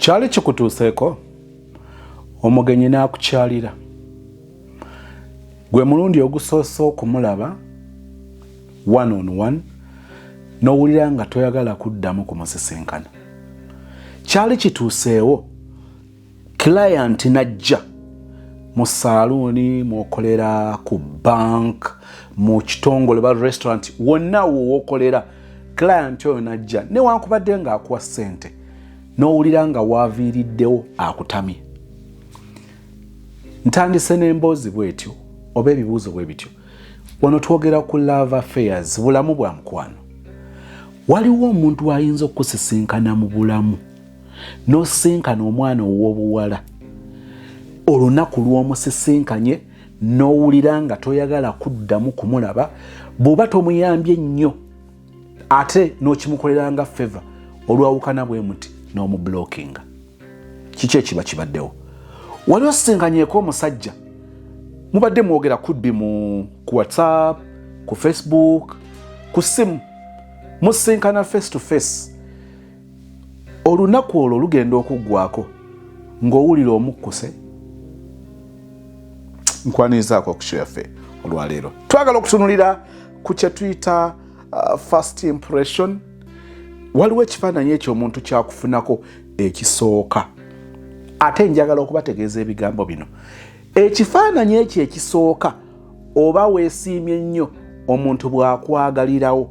Kyali kikutuuseeko omugenyi n'akukyalira gwe mulundi ogusoose okumulaba one on one n'owulira nga toyagala kuddamu kumusisinkana. Kyali kituuseewo client najja mu saaluuni, mwokolera ku bank, mu kitongole ba restaurant, wonna wookolera client oyo najja newankubadde ng'akuwa ssente n'owulira nga waaviiriddewo akutamye. Ntandise n'emboozi bw'etyo oba ebibuuzo bwe bityo. Wano twogera ku love affairs, bulamu bwa mukwano. Waliwo omuntu ayinza okusisinkana mu bulamu n'osisinkana omwana ow'obuwala, olunaku lw'omusisinkanye n'owulira nga toyagala kuddamu kumulaba, bw'oba tomuyambye nnyo ate n'okimukolera nga favor, olwawukana bwe muti n'omublockinga. Kiki ekiba kibaddewo? Wali osisinkanyeko omusajja, mubadde mwogera kudbi ku WhatsApp, ku Facebook, ku simu, musisinkana face to face. Olunaku olwo lugenda okuggwako ng'owulira omukkuse. Nkwanirizaako okusho yaffe olwaleero. Twagala okutunulira ku kye tuyita first impression. Waliwo ekifaananyi ekyo omuntu kyakufunako ekisooka. Ate njagala okubategeeza ebigambo bino. Ekifaananyi ekyo ekisooka oba weesiimye nnyo omuntu bw'akwagalirawo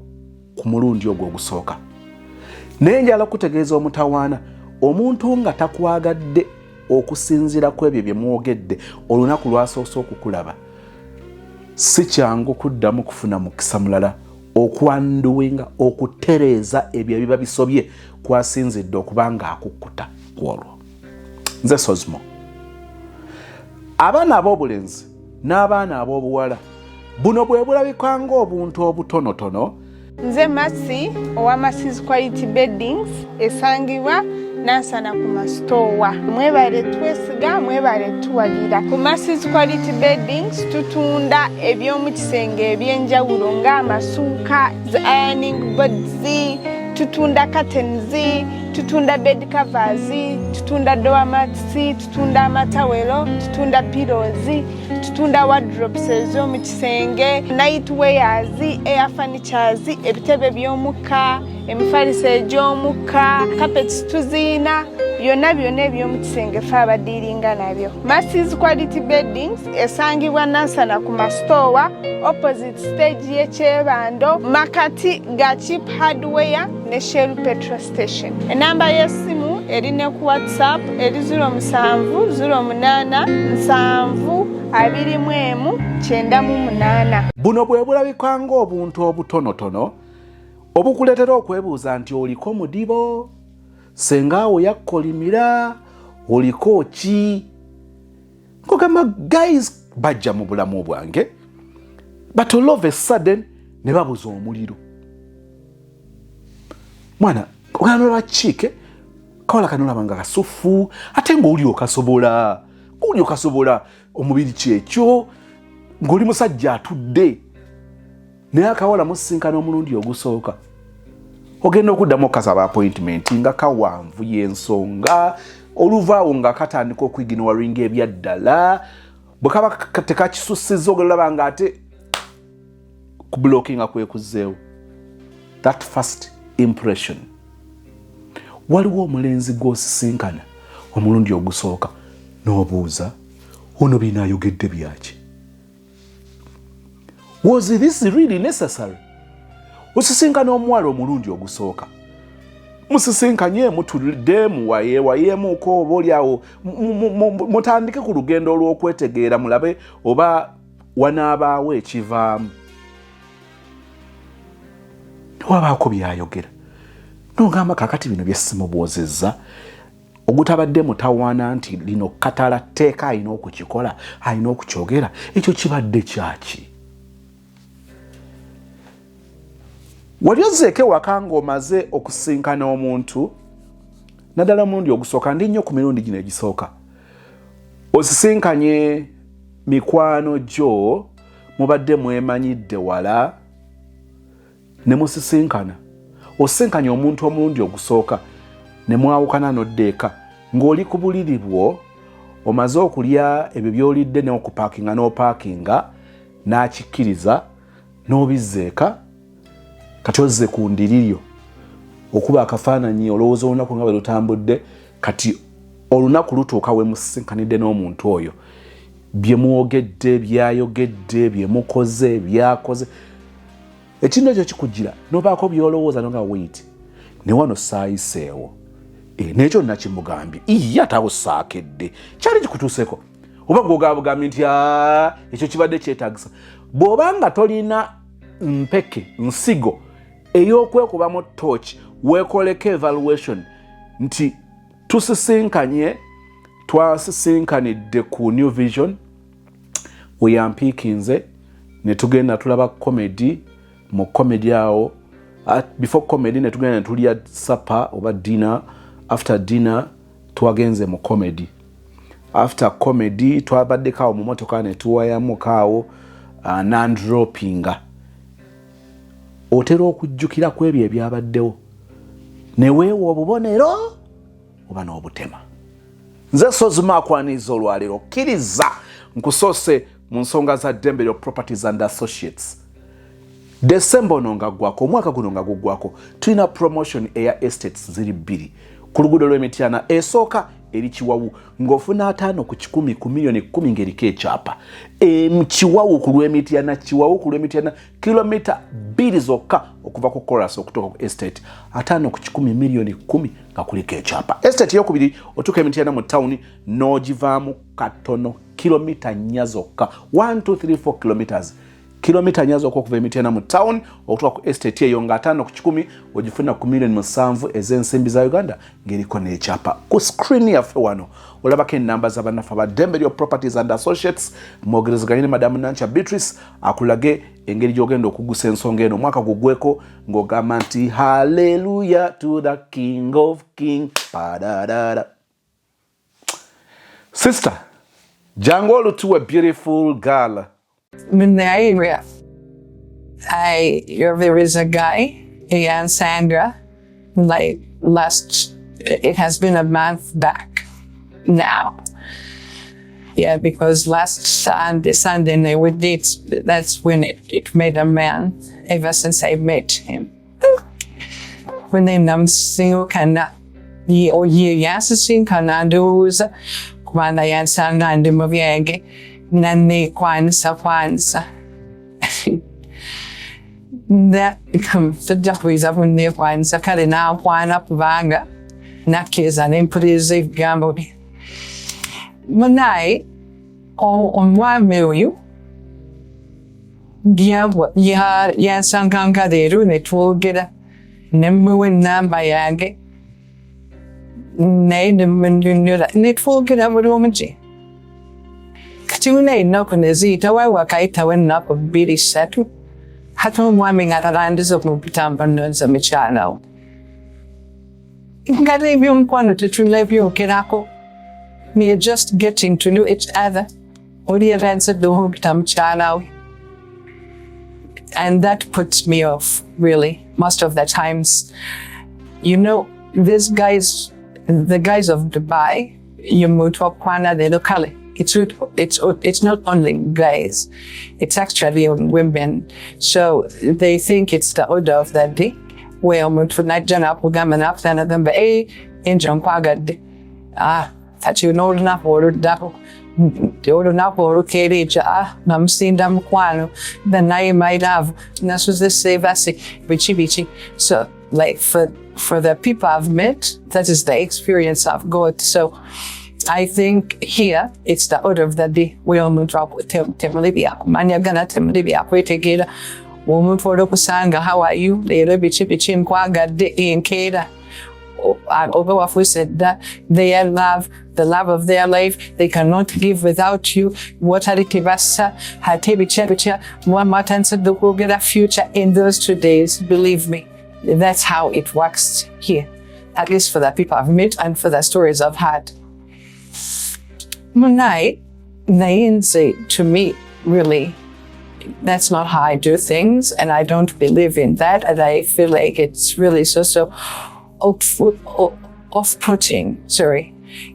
ku mulundi ogwo ogusooka. Naye njagala okutegeeza omutawaana, omuntu nga takwagadde okusinziira ku ebyo bye mwogedde olunaku lwasoose okukulaba, si kyangu kuddamu kufuna mukisa mulala okwanduwinga, okutereeza ebyo ebiba bisobye kwasinzidde okuba ng'akukkuta ku olwo. Nze Sozimo. Abaana ab'obulenzi n'abaana ab'obuwala, buno bwe bulabika ng'obuntu obutonotono. Nze Masi owa Masi's Quality Beddings esangibwa Nansana ku masitoowa. Mwebale twesiga, mwebale tuwalira. Ku Masi's Quality Beddings tutunda eby'omu kisenge eby'enjawulo ng'amasuuka, ironing boards, tutunda curtains, tutunda bed covers, tutunda door mats, tutunda amatawelo, tutunda pillows, tutunda wardrobes ez'omu kisenge, night wears, air furnitures, ebitebe by'omukka, emifaliso egy'omukka, carpets tuziina, byonna eby'omu kisenge ffe abadiiringa nabyo. Masi's Quality Beddings esangibwa Nansana ku masitoowa opposite stage y'ekyebando makati ga Cheap Hardware ne Shell Petrol Station. Enamba y'essimu erine ku WhatsApp eri 0707221908. Buno bwe bulabika ng'obuntu obutonotono obukuleetera okwebuuza nti oliko mudibo, sengaawo yakkolimira, oliko ki? Nkugamba guys bajja mu bulamu bwange, but all of a sudden ne babuza omuliro. Mwana, oganolwa kiike, kawala kanolaba nga kasufu, ate ng'oli okasobola. Ng'oli okasobola omubiri kyekyo, ng'oli musajja atudde. Naye akawala musisinkana omulundi ogusooka, ogenda okuddamu okasaba appointment nga kawanvu y'ensonga, oluvaawo nga katandika okwiginwaringa ebyaddala, bwe kaba tekakisussizza ogalaba nga ate kublockinga kwekuzzeewo. That first impression. Waliwo omulenzi gw'osisinkana omulundi ogusooka n'obuuza, ono binaayogedde byaki? Was this really necessary? Osisinkana omuwala omulundi ogusooka, musisinkanye mutulidde muwayeewayeemuuko, oba oliawo mutandike ku lugendo olw'okwetegeera mulabe oba wanaabaawo ekivaamu. Wabaako byayogera n'ogamba kakati bino bye simubuuzizza, ogutabadde mutawaana nti lino katala tteeka alina okukikola, alina okukyogera, ekyo kibadde kyaki? Wali ozzeeko ewaka ng'omaze okusisinkana omuntu, naddala omulundi ogusooka, ndi nnyo ku mirundi gino egisooka, osisinkanye mikwano gyo, mubadde mwemanyidde wala, ne musisinkana, osisinkanye omuntu omulundi ogusooka, ne mwawukana n'oddeeka, ng'oli ku buliri bwo omaze okulya ebyo by'olidde n'okupaakinga n'opaakinga n'akikkiriza n'obizzeeka kati ozze ku ndiriryo okuba akafaananyi olowooza olunaku nga bwe lutambudde kati olunaku lutuuka we musisinkanidde n'omuntu oyo bye mwogedde byayogedde bye mukoze byakoze ekintu ekyo kikugira n'obaako byolowooza nonga wait ne wano saayiseewo n'ekyo nakimugambye ataawo saakedde kyali kikutuuseko oba gwogabugambye nti ekyo kibadde kyetaagisa bw'oba nga tolina mpeke nsigo ey'okwekubamu torch weekoleko evaluation nti twasisinkanidde ku New Vision weyampiikinze ne tugenda tulaba comedy mu comedy awo before comedy ne tugenda ne tulya supper oba dinner after dinner twagenze mu comedy after comedy twabaddeko awo mu motoka ne tuwayamuko nandropinga otera okujjukira ku ebyo ebyabaddewo ne weewa obubonero oba n'obutema nze sozima akwaniza olwaleero kkiriza nkusoose mu nsonga za Dembelio Properties and Associates December ono nga gwako omwaka guno nga guggwako tulina promotion eya estates ziri 2 ku luguudo lw'Emityana esooka eri Kiwawu ng'ofuna 5 ku 10 ku million 10 ng'eriko ekyapa Kiwawu ku lw'Emityana kilomita 2 zokka okuva ku chorus okutuuka ku estate 5 ku 10 million 10 nga kuliko ekyapa estate eyokubiri otuuka Emityana mu town n'ogivaamu katono kilomita 4 zokka 1 2 3 4 kilometers kilomita 4 zokka okuva Emityana mu town okutuuka ku estate eyo nga 5 ku 10 ogifuna ku million 7 ez'ensimbi za Uganda ng'eriko n'ekyapa ku screen yaffe wano olabako ennamba z'abannaffe aba Dembelio Properties and Associates mwogerezeganye ne Madamu Nancha Beatrice akulage engeri gy'ogenda okugusa ensonga eno omwaka gugweko ng'ogamba nti hallelujah to the King of Kings padadada. Sister, jangu olutuwe beautiful girl. In the area, there is a guy, Ian Sandra, it has been a month back now. Yeah, because last Sunday we did, that's when it made a man, ever since I met him. When they namsingo yasisinkana nduuza kubanga yansanga ndi mu byenge nanneekwanisa tujja kuyinza bunneekwanisa kale nankwana kubanga nakkiriza nempuliriza ebigambo bye munaye omwami oyo yansanganga leero ne twogera ne mmuwa ennamba yange naye ne twogera bulungi kati munaye ennaku ne ziyitawo wakayitawo ennaku 2-3 ate omwami nga talandiza okupitamba nonza mukyalawo nga n'ebyomukwano tetulina byogerako. We are just getting to know each other. And that puts me off, really, most of the times. You know, these guys, the guys of Dubai, they locally. It's not only guys, it's actually women. So they think it's the order of the day. Well, ati olunaku oluddako olunaku olukeereja namusinda mukwano naye my love nasuze sevasi biki. So like for the people I've met, that is the experience I've got. So I think here it's the order of the day. We omuntu temulibya manyagana temulibya kwetegeera omuntu olokusanga how are you leero biki nkwagadde enkeera over what we said, that their love, the love of their life, they cannot live without you. What are the tibasa? Hatebicha, one matters to get a future in those 2 days. Believe me, that's how it works here. At least for the people I've met and for the stories I've had. Munai, Nainze, to me, really, that's not how I do things, and I don't believe in that, and I feel like it's really so off-putting,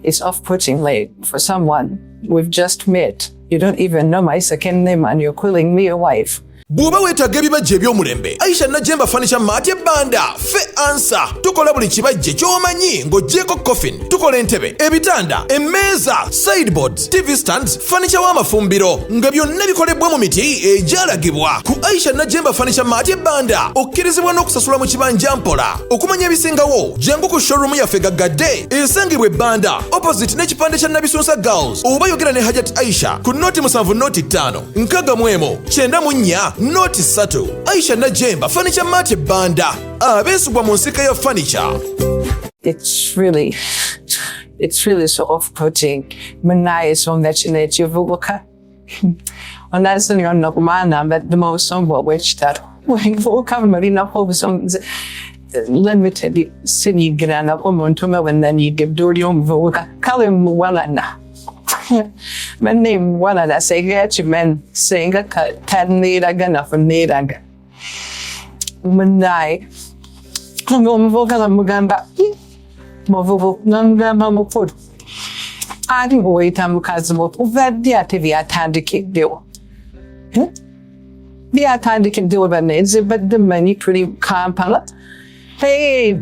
it's off-putting, like, for someone we've just met. You don't even know my second name and you're calling me a wife. Bw'oba weetaaga ebibajje eby'omulembe, Aisha Najemba Furniture Mart Banda fe ansa. Tukola buli kibajje ky'omanyi ng'oggyeko coffin. Tukola entebe, ebitanda, emmeeza, sideboards, TV stands, furniture w'amafumbiro nga byonna bikolebwa mu miti egyalagibwa. Ku Aisha Najemba Furniture Mart Banda okkirizibwa n'okusasula mu kibanja mpola. Okumanya ebisingawo, jangu ku showroom yaffe gaggadde esangibwa e Banda opposite n'ekipande kya Nabisunsa Girls, oba yogera ne Hajat Aisha ku noti 7 noti 5 nkagamu 94 noti 3. Aisha Najemba Furniture Mart Banda, abeesibwa mu nsika ya furniture. It's really so off-putting. Manai is on that you need your voca. On that's the young man, but the most somewhat which that when voca marina hopes on limited city gran up on to me when then you give Dorium voca. Call him Wallana. My name Wallana say get you men saying a cut 10 need again of a need again. Manai. I'm going vocal and Mugamba. Movo nanga mamupod. Adi oita mukazmo uvadia TV atandiki deal. The atandiki deal by names, but the many pretty campala. Hey,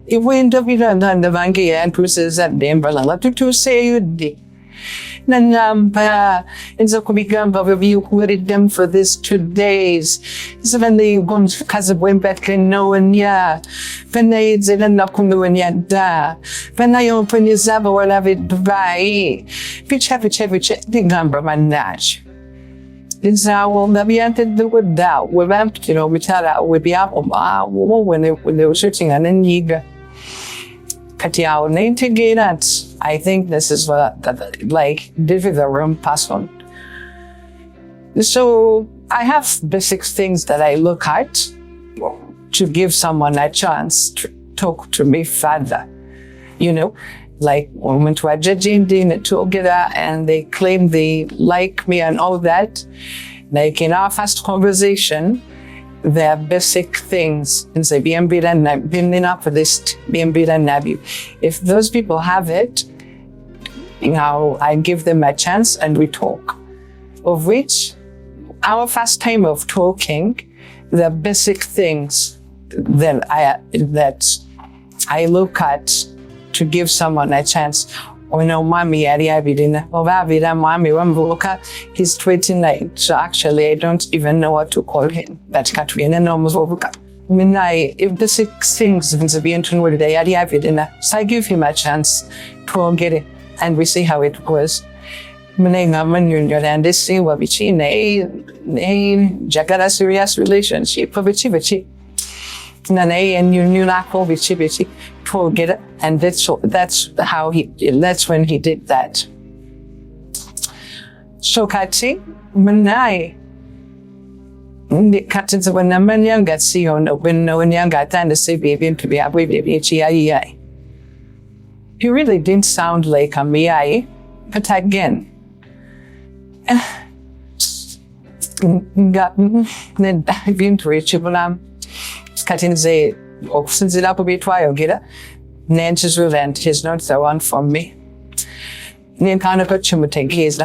if we end up with the Vangi and Cruises at the umbrella to say you did. Nanamba in the Kubigamba review queried them for this 2 days. Seven they gone because of when back and no and yeah. When they didn't up and yet da. When I open his up or have it by which the number man nash. It's our maybe entered the wood doubt. We ramped, you know, we tell out with the apple when they were shooting and then eager. Katiao name to get at. I think this is what like did with the room pass on. So I have basic things that I look at to give someone a chance to talk to me further. You know, like when we went to a judging dinner together and they claim they like me and all that. Like in our first conversation, there are basic things in say BMB and been up for this BMB and Nabu. If those people have it, you know, I give them a chance and we talk. Of which, our first time of talking, the basic things that I look at to give someone a chance. Or no, mommy, he's 29, so actually I don't even know what to call him. That's Katrina Nomus Vovuka. If the 6 things in the Bienton so I give him a chance to get it and we see how it goes. And this thing will be Jagara serious relationship of Vichi. And you knew that for Vichi to get it, and that's when he did that. So Kati, Manai Katins when a man young got see on when no one young got time to say baby to be a baby HEI. He really didn't sound like a me, but again. Got then dive into it, cutting the since it up a bit while get it. Nancy's relent, he's not the one for me. Nen kind of put you take his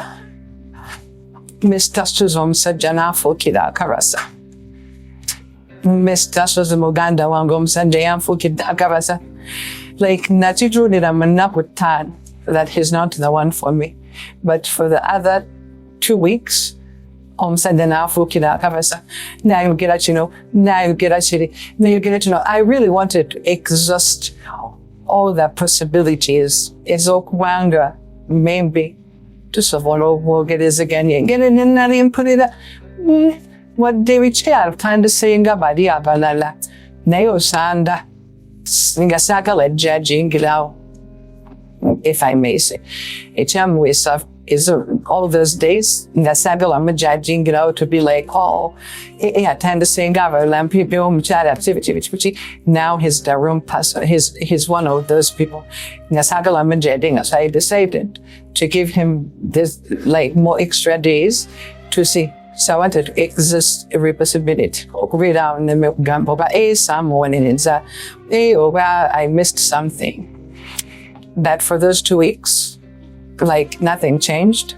Miss Tuster's home said Jana for Kida Karasa. Miss Tuster's the Moganda one gum Sunday and for Kida Karasa. Like Nati drew it, I'm up with Tan that he's not the one for me. But for the other 2 weeks, Sunday now for Kida Karasa. Now you get at now you get at I really wanted to exhaust all the possibilities. It's Okwanga, maybe. To survive, we'll get this again. You get it in that and put it up. What day we chair, kind of saying about the Abalala. Neo Sanda, Singasaka, judging, if I may say. It's is all those days, Nasagal, I'm judging to be like, oh, I tend to say, now he's the room pastor, he's one of those people. Nasagal, I'm judging, so I decided to give him this, like, more extra days to see. So I wanted to exist every possibility. Read out in the milk gumbo, but someone in it, or I missed something. that for those 2 weeks, like nothing changed.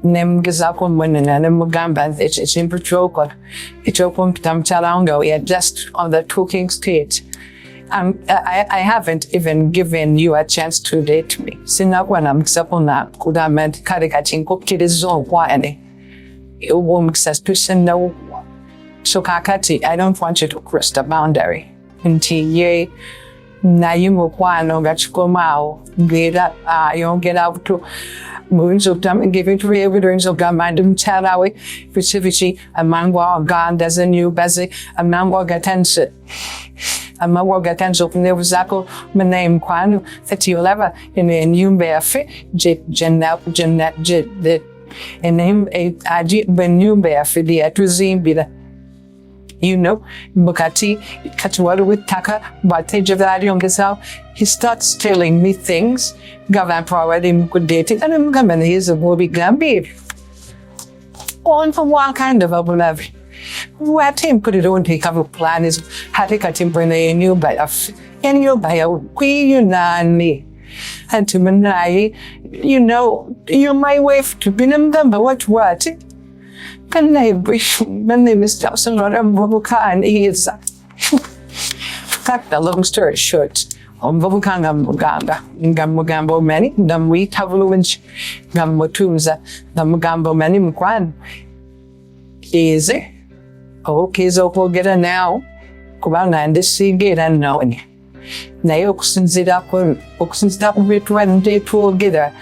Nemgizako mwenena nemugamba echimputoko ichokumtamchalango yeah, just on the talking stage. I haven't even given you a chance to date me. Sinakwana mksapona kudament karikachinko kirizo kwani. No. So kakati, I don't want you to cross the boundary. Inti ye na yumo kwano gachkomao get out to moons of time and give it to evidence of Gamandum Talawi, Pacifici, a mangwa gan as a new basic, a mangwa gatense. A mangwa gatense from the Zako, my name Kwanu, that you'll ever in a new bear fit, Jit, Jenet, Jit, the name a Ajit Ben bear for the Atuzim bida. You know, Bukati, Katuwaru with Taka, Batejavadi on Gazal, he starts telling me things. Gavan already good dating, and I'm coming, he's a movie gambi. On from one kind of a love. What him put it on take have a plan is how to cut him bring a new by a queen me. And to Manai, you know, you're my wife to be them, but what? Can I wish my name is Johnson or Mbubuka and he is cut the long story short. Mbubuka Mugamba, Gamugambo many, Dam we Tavluinch, Gamutumza, Damugambo many Mukwan. Easy. Okay, so we'll get a now. Kubana and this sea gate and knowing. Naoxens it up when Oxens up with one day together.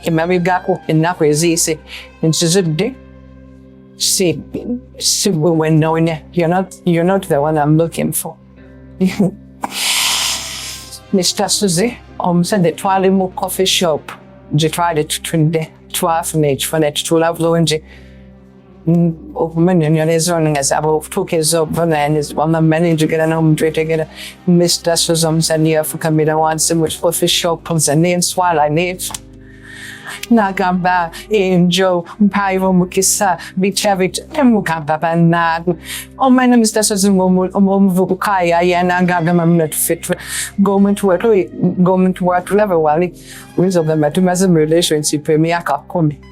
Imami Gaku enough is easy. And she's a dick. See, when knowing you're not the one I'm looking for. Mr. Suzy, send the Twalimu coffee shop. Je tried it to trinde, 12 niche for that to love low and Minion is running as about 2 kids of and is one of manager get an home to get Mr. Susan send you for coming once in which coffee shop comes and name swallow I need. Nagamba, Angel, Paivo Mukisa, Bichavich, and Mukamba Banad. Oh, my name is Desazum Vukaya, and I'm not fit for going to work level while it wins of the Matumasm relationship, Miaka Komi.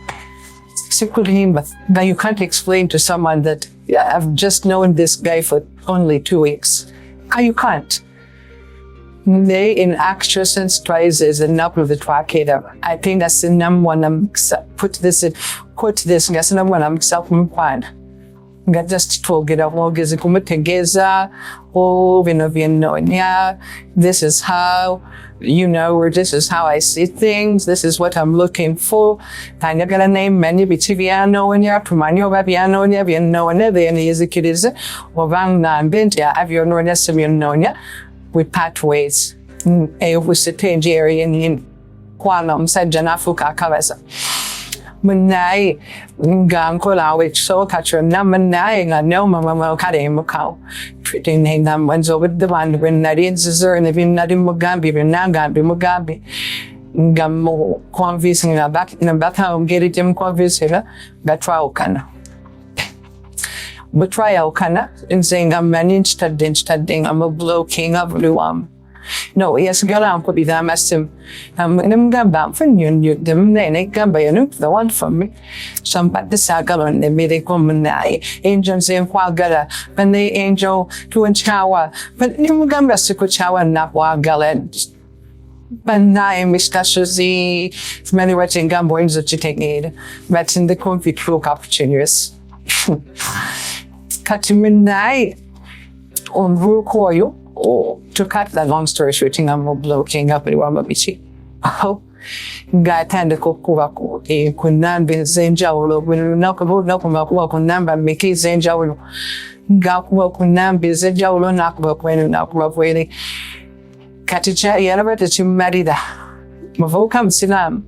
Secretly, but you can't explain to someone that I've just known this guy for only 2 weeks. You can't. They in actress and strides and up with the twakeda. I think that's the number one. Put this, that's the number one. I'm self-employed. Get just told get up, get a together. Oh, we know, yeah, this is how, you know, or this is how I see things. This is what I'm looking for. And you're gonna name many bitiviano and ya, Pumanio Babiano, and you know, and then is a kid is, or Vangna and Bintia, have your Nornesian with pathways. Was a tangier in Quanum, said Janafuka Kavasa. Manai, Gankola, which so catcher, Namanai, and no mamma Kadimukau. Treating them ones over the one when Nadine Zzer and the Nadim Mugambi, Nangambi Mugambi. Gammo, Convis in a back in a back home, get it in Convis here, Batraukana. But trial kana in saying I'm managed studying, I'm a blow king of Luam. No, yes, girl, I'm could be that massive. I'm gamba for you, them, then gamba, the one for me. Some but the saga on the medical manai, angels in Quagala, when the angel to a shower, but you gamba secret shower and not Wagalet. But now, Mr. Suzy, many watching gamboins that you take need, but in the comfy cloak opportunities. Katiminai on Rukoyo, or to cut the long story short, I'm blocking up in Wamabichi. Oh, Gatanda Kokuvako, a Kunan bin Zenjaulo, when Nokamako number, Miki Zenjaulo, Gakwo Kunam bin Zenjaulo, Nakbok, when you knock rough waiting. Katicha, Yellow, that you married. Mavokam Silam,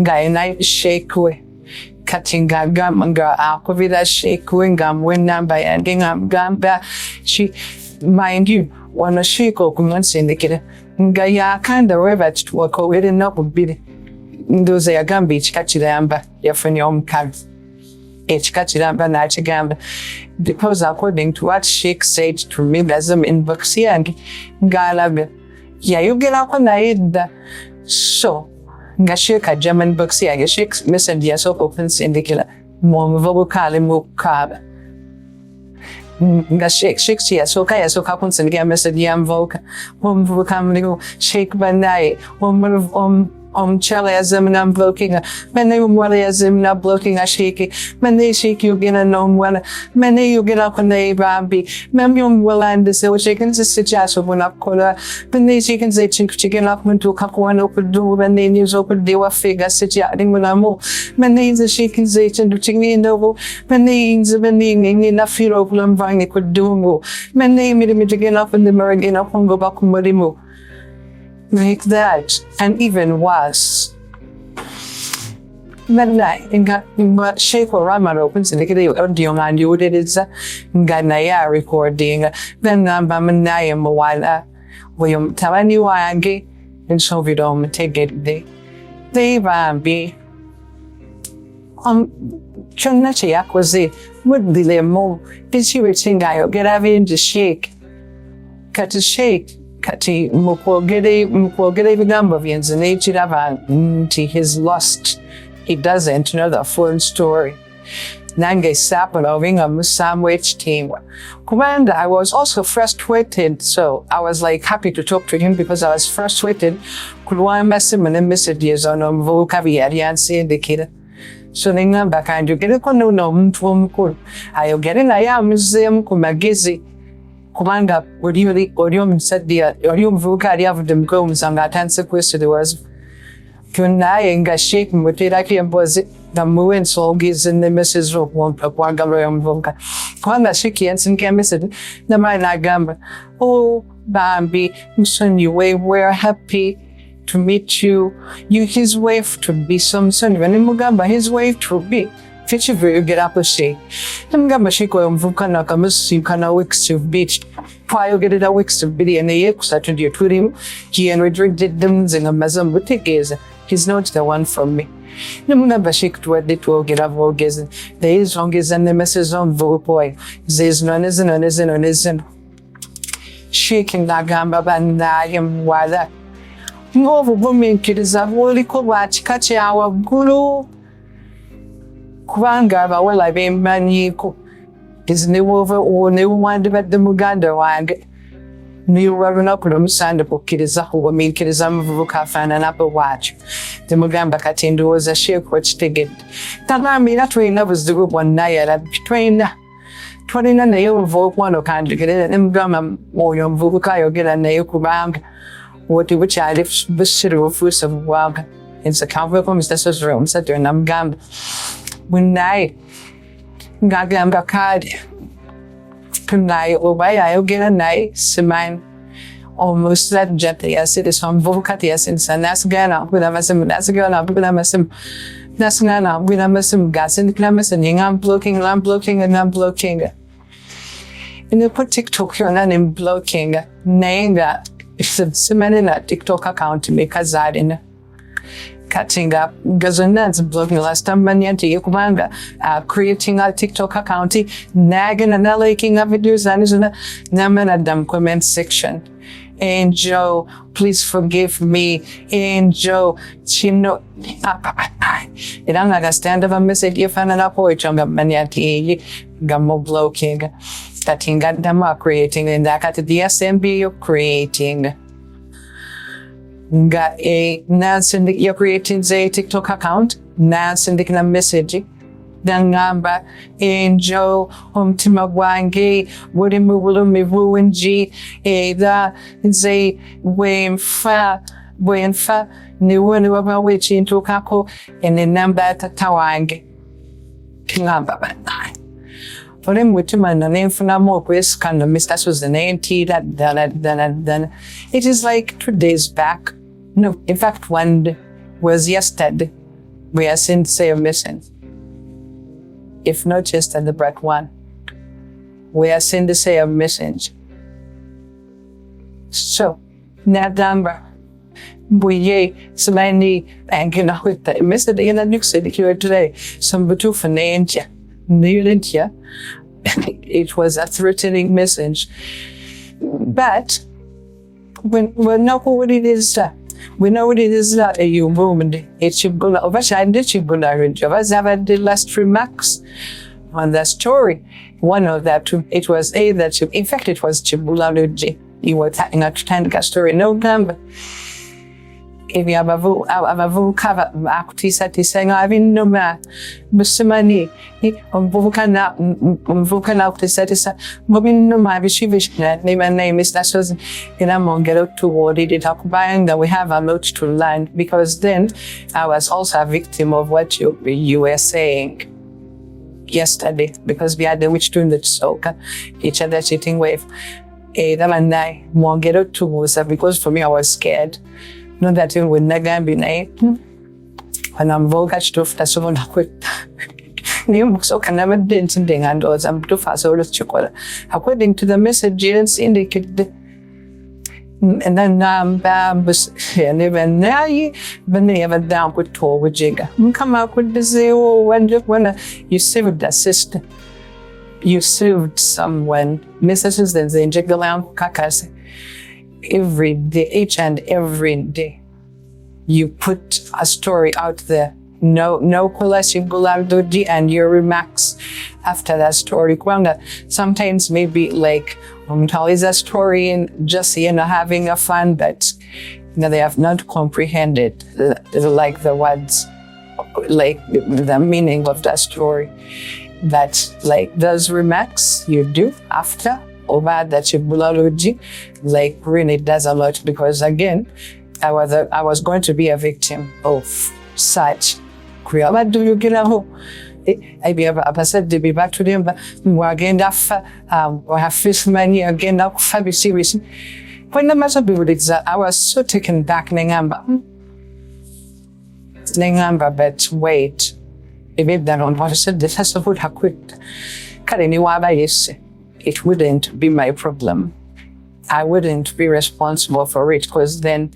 Guy night shake away. Cutting gam and girl Aquavida shake wing gum when by ending gamba. She, mind you, one a shake or commence in the kid. Gaya kind of revet to work over it up would be those a gum beach catch the amber, your friend your own card. Each catch it amber night gamba. Because according to what shake said to me, as in Buxia and Gala. Yeah, you get up on the So, nga shake German books ya nga shake messenger so open syndicate mo vocale mo kaba. Nga shake ya so kapon syndicate messenger voka. Mo vocale shake banai. Chaleazim nam bloking, many waleazim na blocking a shaky, many shake you get a nom well, many you get up on the Bambi, Memium will land the so chickens is suggest when up color, many chickens they chicken up into Kakuan open door when they news open they were figure suggesting when I'm more. Many the chickens they tend to chicken in novel, many the vending in a fear of them buying they could do more. Many made me to get up in the Meridian up on go back Modimu. Like that, and even worse. Midnight, but shape or ramen opens and the audio and you did it. Ganaya recording, then Bamanayam Wala, William Tavani Wangi, and Soviet Dome take it. They be Chonachiak was it, would be there more. Did she reaching I get having to shake? Cut to shake. Kati mupogere vigamba vyenze chirava he's lost. He doesn't know the full story. Nange sapano vinga musam team. Commander, I was also frustrated, so I was like happy to talk to him because I was frustrated. Kulwa masim and messages on vocabulary and say indicator. So ninga back you get a kono no mfumkul. Ayo getting I am museum kumagizi. Kumanga Orium said the Orium Vukaria of them gomes and that answer question there was Kunai shaking with it actually was it the Muin Solgis in the Mrs. Rope one Gambarium Vulca. Kwanga Shiki and Sin Camised, the Mina Gamba. Oh, Bambi, son, you we're happy to meet you. You his wife to be some son, when in Mugamba, his wife to be. Fitch you get up a shake. I'm gonna shake on Vulcana, you can a wicks to beach. Why you get it a wicks to be and the ex at your Twitter. He and did them in a mazam boutiques. He's not the one from me. I'm gonna shake to what they will get up orgasm. There is wrong as and the message on boy. There's none isn't. Shaking that gamba and I am why that. No woman kid is a holy cold watch, catch our guru. Kwanga ba wala be maniko is new over or new one to bet the Muganda wang new run up from Sandapo Kidizahu, mean Kidizam Vukafan and Upper Watch. The Mugamba Katindo was a sheer coach ticket. Tanami that train was the group one night at train 29 nail vote one or can't get it and Gama or your Vukayo get a nail kubang. What to which I live visitor of fruits of wag. It's a cover from Mr. Room, said to Namgam. When I got them back hard, kunai obay I'll get a nice man almost that gently as it is on Volcatias in Sanasgana with a masim, that's a girl up with a masim, that's nana with a masim gas in the clamas and I'm blocking. In the put TikTok, you're not in blocking, name that it's a cement in that TikTok account to make a zad in. Catching up gazonans blogging last time manyanti kumanga creating a TikTok account nagging and liking up videos and isn't naman adam comment section and Joe please forgive me and Joe chino ilang stand of a message if an apoichanga manyanti gamo blocking tatinga dama creating and that at the SMB you're creating got a Nansen you're creating a TikTok account, Nansen the message. Then ngamba Joe Timagwangi, Woody Mugulumi Wuinji, da Zay Wayn Fa, New one about which into Kako, and the number Tawangi. Ngamba Banai. For them, with him and the name for no more quiz, kind of miss that was the name T that then. It is like 2 days back. No, in fact, one was yesterday. We are seen to say a missing. If not just at the bread one. We are seen to say a missing. So, Nadamba. We Seleni and you know with the Mr. In the New City here today. Some two for Nantia. It was a threatening message. But when we know what it is, we know it is not a Yubumde, a Chibula, over Shandi Chibula, Javas have the last remarks on that story. One of that, it was in fact, it was Chibula Luji. You were talking about the story, no number. If you have a vote cover, Akutisa saying, I mean, no man, Busumani, Vukana to satisfy Bobin no my Vishivish name is that was in a mongero toward it occupying that we have a lot to learn because then I was also a victim of what you were saying yesterday because we had the witch doing the soca, each other cheating wave. That and I mongero towards because for me I was scared. No, that it would never be night. When I'm vulgar stuff, that's all I quit. You so can never did something and was I'm too fast all the chocolate. According to the messages indicated. And then was even now, but never down with tour with Jigger. Come out with the zero when you saved the sister. You served someone, Mrs. Then Jigger Lamb Kakas. Every day, each and every day, you put a story out there. No Kulashibulaldodi and your remarks after that story. Sometimes maybe like tell is a story and just having a fun, but they have not comprehended like the words, like the meaning of that story. That like those remarks you do after. Over that Chibulalogy, like really does a lot because again, I was going to be a victim of such. What do you get a home? I be a said to be back to them, but we again after we have first money again now fabi series. When the matter be with it, I was so taken back Nengamba, but wait, if that on what I said, this has to put her quit. It wouldn't be my problem. I wouldn't be responsible for it because then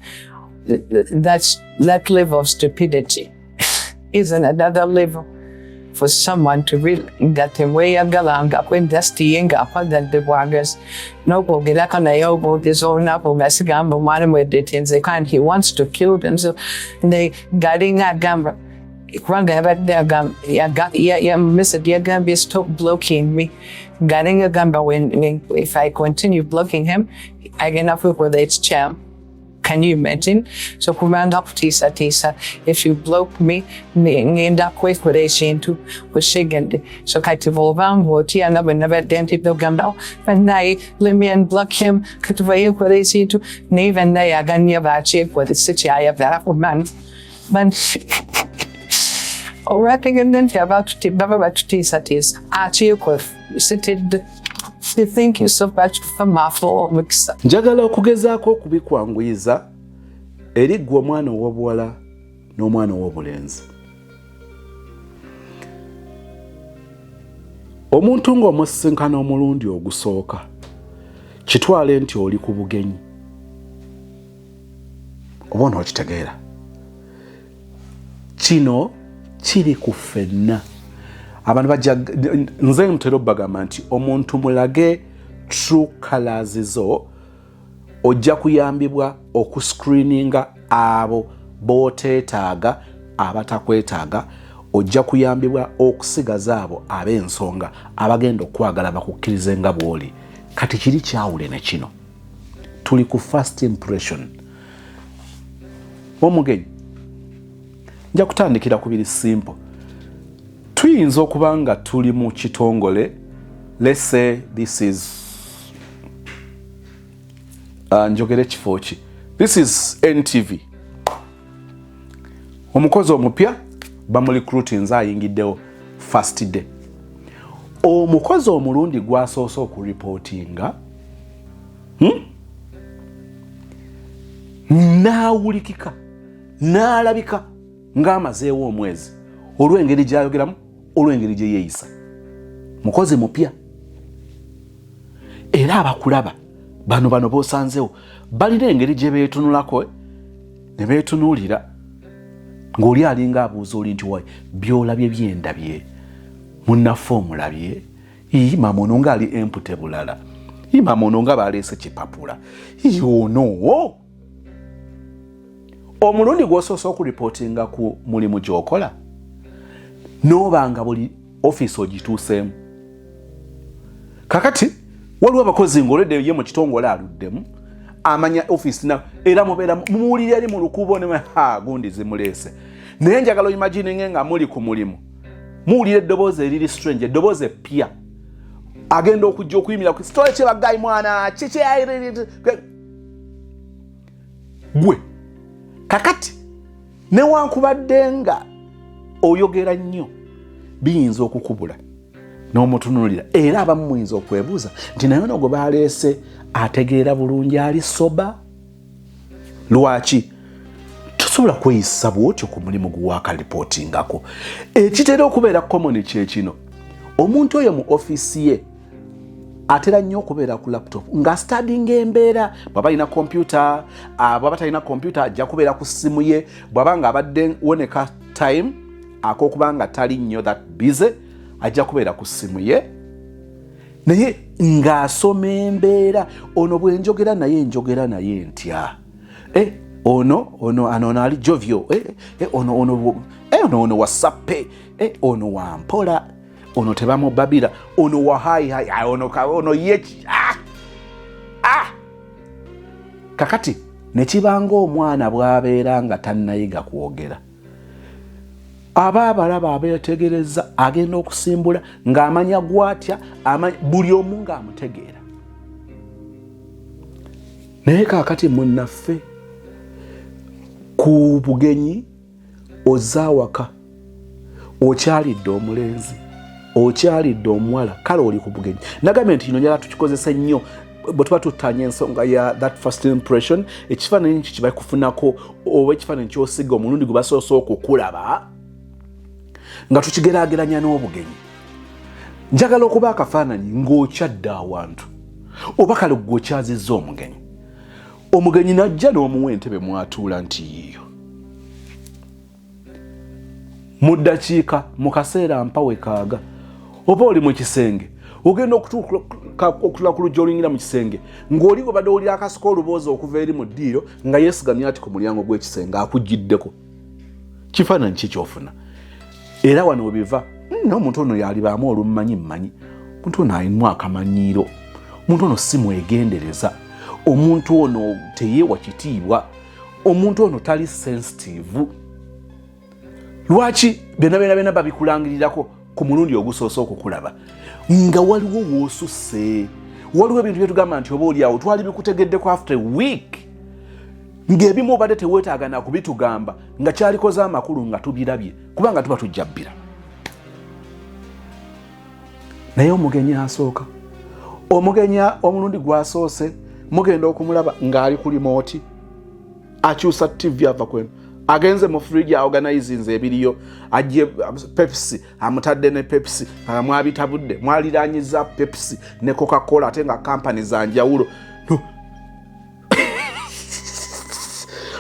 that level of stupidity is another level for someone to really get him way a galanga when that's the young up than the wagers. No, go get like on a elbow, this own apple, Messigambo, one with the things they can't. He wants to kill them, so they guiding that gamba. Mr. Dear Gambia, stop blocking me. Getting a gamba when if I continue blocking him, I get enough with its charm. Can you imagine? So command up Tisa. If you block me end up with what they say into what she get. So I evolve what he and I never identified the gamba. And I let me and block him, cut away what they say to Nave and I again never check what the city I have that man. All right, again, then about to Tisa. Seated. Thank you so much for my full mix. Njagala okugezaako okubikwanguyiza eri ggwe omwana ow'obuwala n'omwana ow'obulenzi. Omuntu ng'omusisinkana omulundi ogusooka kitwale nti oli ku bugenyi. Oba onookitegeera. Kino kiri ku ffenna. Abantu bajja nze ntera obbagamba nti omuntu mulage true colors zo ojja kuyambibwa okuscreeninga abo booteetaaga abatakwetaaga ojja kuyambibwa okusigaza abo ab'ensonga abagenda okwagala bakukkirize nga bw'oli. Kati kiri kyawule ne kino tuli ku first impression. Omugenyi nja kutandikira ku biri simple. Tuyinza okuba nga tuli mu kitongole, let's say this is njogere kifo ki, this is NTV. Omukozi omupya bamurecruitinze ayingiddewo first day. Omukozi omulundi gwasoose okureportinga n'awulikika n'alabika ng'amazeewo omwezi olw'engeri gy'ayogeramu olw'engeri gye yeeyisa. Mukozi mupya era abakulaba bano b'osanzeewo balina engeri gye beetunulako ne beetunuulira ng'oli alinga abuuza oli nti wayi by'olabye byendabye munnaffe omulabye mama ono nga ali empute bulala mama ono nga baleese kipapula ono omulundi gw'osoosa okuripootinga ku mulimu gy'okola n'obanga buli ofiisi ogituuseemu. Kakati waliwo abakozi ng'olwedde ye mu kitongole aluddemu amanya ofiisi na era mubeera muwulira eri mu lukubo ne gundi zimuleese. Naye njagala oyimagininge nga muli ku mulimu muwulira eddoboozi eriri strange, eddoboozi eppya agenda okujja okuyimira ku kitole kye baggayi mwana kiki gwe. Kakati newankubadde nga oyogera nnyo biyinza okukubula n'omutunuulira era abamu muyinza okwebuuza nti naye ono gwe baleese ategeera bulungi ali soba. Lwaki tosobola kweyisa bwotyo ku mulimu gwakalipootingako? Ekitera okubeera common kye kino, omuntu oyo mu ofiisi ye atera nnyo okubeera ku laptop nga studying embeera. Bw'aba alina kompyuta, bw'aba talina kompyuta ajja kubeera ku ssimu ye. Bw'aba nga abadde woneka time ak'okuba nga tali nnyo that busy ajja kubeera ku ssimu ye, naye ng'asoma embeera. Ono bwe njogera naye ntya, ono ali jovyo, ono wasappe, ono wampola, ono tebamubabira, ono wahayi ono yeki. Kakati ne kibanga omwana bw'abeera nga tannayiga kwogera, aba abalaba abeetegereza agenda okusimbula ng'amanya gwatya, buli omu ng'amutegeera. Naye kaakati munnaffe ku bugenyi ozaawaka, okyalidde omulenzi, okyalidde omuwala, kale oli ku bugenyi. Nagambye nti kino njala tukikozesa nnyo bwe tuba tutanya ensonga ya that first impression, ekifaananyi kyo kiba kufunako oba ekifaananyi ky'osiga omulundi gwe basoose okukulaba nga tukigeraageranya n'obugenyi. Njagala okuba akafaananyi ng'okyadde awantu oba kale gwe okyazizza omugenyi. Omugenyi najja n'omuwa entebe mwatuula nti yiyo. Mu ddakiika mu kaseera mpawe kaaga oba oli mu kisenge ogenda okutula ku lujja oluyingira mu kisenge ng'oli gwe badde olira akasika oluboozi okuva eri mu ddiiro nga yeesigamye ati ku mulyango gw'ekisenge akugiddeko. Kifaananyi ki ky'ofuna? Era wano webiva n'omuntu ono yalibaamu olummanyi mmanyi, omuntu ono alimu akamanyiiro, omuntu ono si mwegendereza, omuntu ono teyeewa kitiibwa, omuntu ono tali sensitive. Lwaki byonna babikulangirirako ku mulundi ogusoose okukulaba nga waliwo w'osusse, waliwo ebintu byetugamba nti oba oli awo twali bikutegeddeko after a week, ng'ebimu obadde teweetaaga na kubitugamba nga kyalikoze amakulu nga tubirabye kubanga tuba tujjabbira. Naye omugenyi asooka, omugenya omulundi gwasoose mugenda okumulaba ng'ali ku limooti akyusa TV ava kwenu, agenze mu fridge organizinze ebiriyo, ajje Pepsi amutadde ne Pepsi, mwabitabudde mwaliranyiza Pepsi ne Coca-Cola ate nga kampani za njawulo.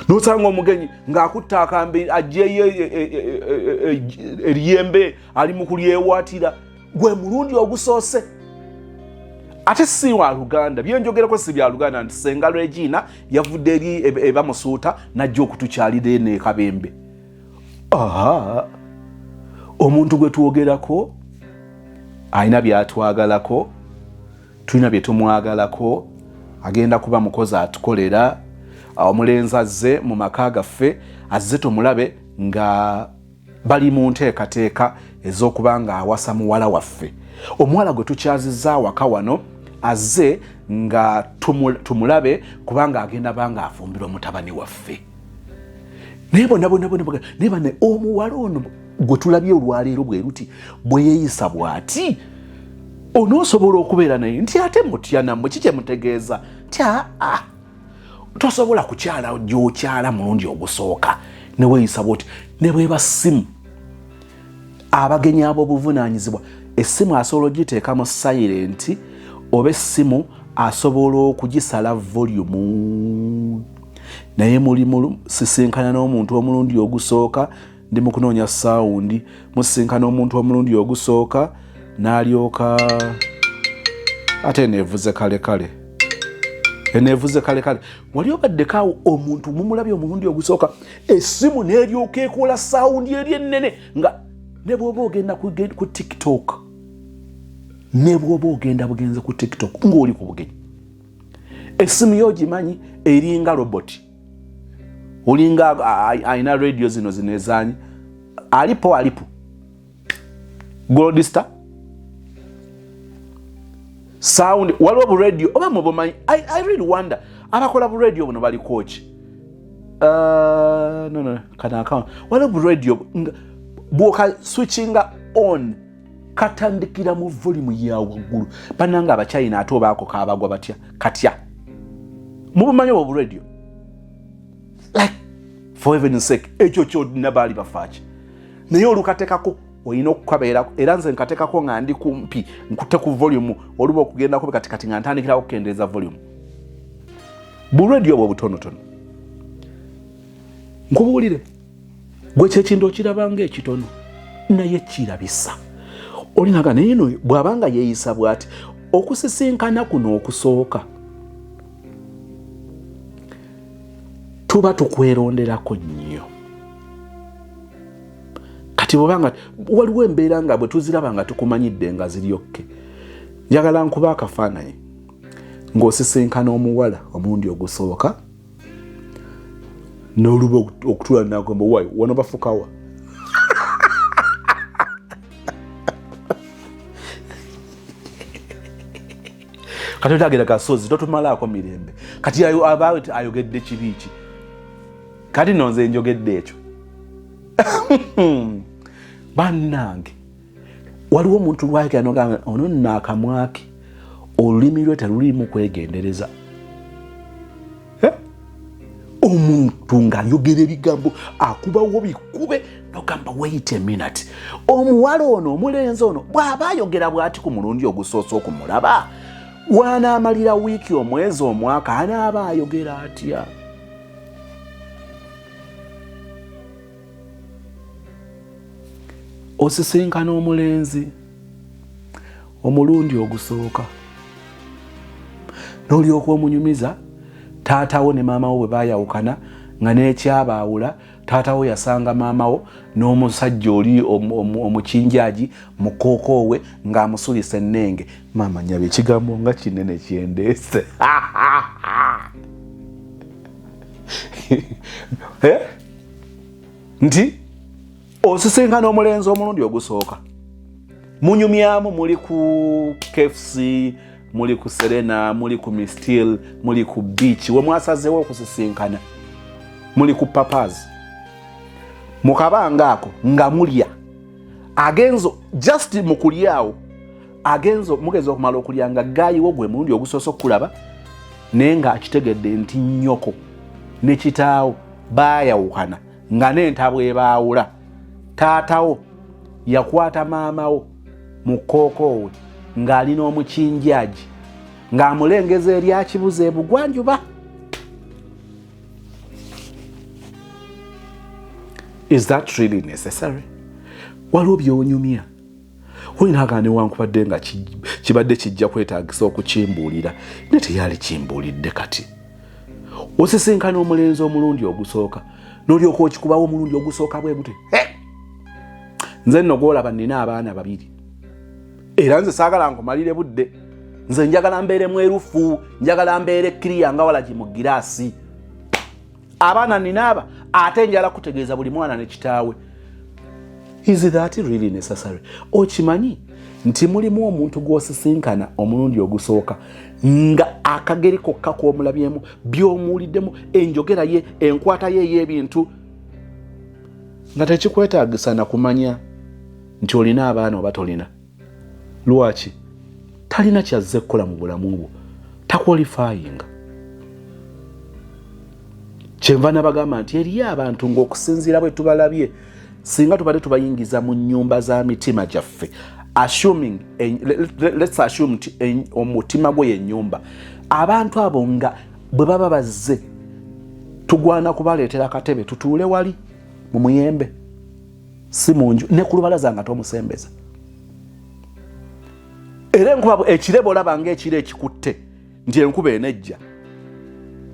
Nosanga omugenyi ng'akutta akambe ajjeyo eriyembe ali mu kulyewaatira, gwe mulundi ogusoose. Ate si wa Luganda, byenjogerako si bya Luganda nti Senga Regina yavudde eri eba musuuta najja okutukyalira eno ekabembe. Omuntu gwe tuwogerako alina byatwagalako, tulina bye tumwagalako, agenda kuba mukozi atukolera. Omulenzi azze mu maka gaffe, azze tumulabe nga bali mu nteekateeka ez'okuba nga awasa muwala waffe. Omuwala gwe tukyazizza awaka wano azze nga tumulabe kubanga agenda banga afumbirwa mutabani waffe. Naye bonna omuwala ono gwe tulabye olwaleero bwe ruti bwe yeeyisa bw'ati, onoosobola okubeera naye nti ate mutya nammwe kikye mutegeeza nti tosobola kukyala gy'okyala mulundi ogusooka ne weeyisa bw'oti. Ne bweba ssimu abagenyi ab'obuvunaanyizibwa, essimu asobola ogiteekamu silent oba essimu asobola okugisala volume. Naye muli sisinkana n'omuntu omulundi ogusooka, ndi mu kunoonya sound, musisinkana omuntu omulundi ogusooka n'alyoka ate neevuze kale enevuze kale wali obaddekaawo omuntu mumulabye omulundi ogusooka essimu n'eryoka ekola sawundi eri ennene nga ne bw'oba ogenda ku TikTok ne bw'oba ogenda bugenze ku TikTok ng'oli ku bugenyi essimu yo gimanyi eringa roboti olinga ayina radio zino ezanyi alipo Goldista sound waliwo bu radio oba mubumanyi I really wonder abakola bu radio buno bali coach no kana account waliwo bu radio bwoka switching on katandikira mu volume ya waggulu bananga abachina ate obaako kabagwa batya katya mubumanyi bu radio like for heaven's sake ekyo kyonna baali bafaachi naye olukatekako oyina okukabeerako era nze nkatekako nga ndi kumpi nkute ku volume oluba okugendako katikati nga ntandikirawo okukendeeza volume buradio bwe butonotono nkubuulire gwe kyekintu okirabanga ekitono naye kirabisa olinaga naye no bw'abanga yeeyisa bw'ati okusisinkana kuno okusooka tuba tukweronderako nnyo kati bw'obanga waliwo embeera nga bwe tuziraba nga tukumanyidde nga ziryokke njagala nkuba akafaananyi ng'osisinkana omuwala omulundi ogusooka n'oluba okutula nagamba wayi wano bafukawa kati otagera kasozi totumalaako mirembe kati abaawe ayogedde kibiiki kati nonze njogedde ekyo bannange waliwo omuntu lwakira nogamba ono naakamwaki olulimi lwe terulimu kwegendereza omuntu ng'ayogera ebigambo akubawo bikube nogamba wait a minute omuwala ono omulenzi ono bw'aba ayogera bw'ati ku mulundi ogusoose okumulaba wanaamalira wiiki omwezi omwaka anaaba ayogera atya osisinkana omulenzi omulundi ogusooka n'olyoka omunyumiza taatawo ne maamawo bwe baayawukana nga n'ekyabaawula taatawo yasanga maamawo n'omusajja oli omukinjaji mukookoowe ng'amusulisa ennenge maama nyabe ekigambo nga kinene kyendeese nti osisinkana omulenzi omulundi ogusooka munyumyamu muli ku KFC muli ku Serena muli ku Mistil muli ku beach we mwasazeewo okusisinkana muli ku Papa's mukabanga ako nga mulya agenzo just mukulyawo agenzo mugeza okumala okulya nga gaayiwo gwe mulundi ogusoose okulaba naye ng'akitegedde nti nnyoko ne kitaawo baayawukana nga n'entabwe ebaawula taatawo yakwata maamawo mu kookoowe ng'alina omukinjaji ng'amulengeza eryakibuza ebugwanjuba is that really necessary waliwo byonyumya olinaga newankubadde nga kibadde kijja kwetaagisa okukimbuulira ne teyali kimbuulidde kati osisinkana omulenzi omulundi ogusooka n'olyoka okikubawo omulundi ogusooka bwe gute nze nno gwolaba nina abaana babiri era nze saagala nkumalire budde nze njagala mbeere mwerufu njagala mbeere kiriya nga walagi mu giraasi abaana ninaaba ate njala kutegeeza buli mwana ne kitaawe is that really necessary okimanyi nti mulimu omuntu gw'osisinkana omulundi ogusooka nga akageri kokka kw'omulabyemu by'omuwuliddemu enjogera ye enkwata ye ey'ebintu nga tekikwetaagisa na kumanya nti olina abaana oba tolina lwaki talina kyazze kukola mu bulamu bwo takwalifayinga kyenva nabagamba nti eriyo abantu ng'okusinziira bwe tubalabye singa tubadde tubayingiza mu nnyumba za mitima gyaffe let's assume nti omutima gwe yennyumba abantu abo nga bwe baba bazze tugwana kubaleetera akatebe tutuule wali mu muyembe si munju ne ku lubalaza nga tomusembeza era enkuba ekirebo olaba ng'ekiro ekikutte nti enkuba enejja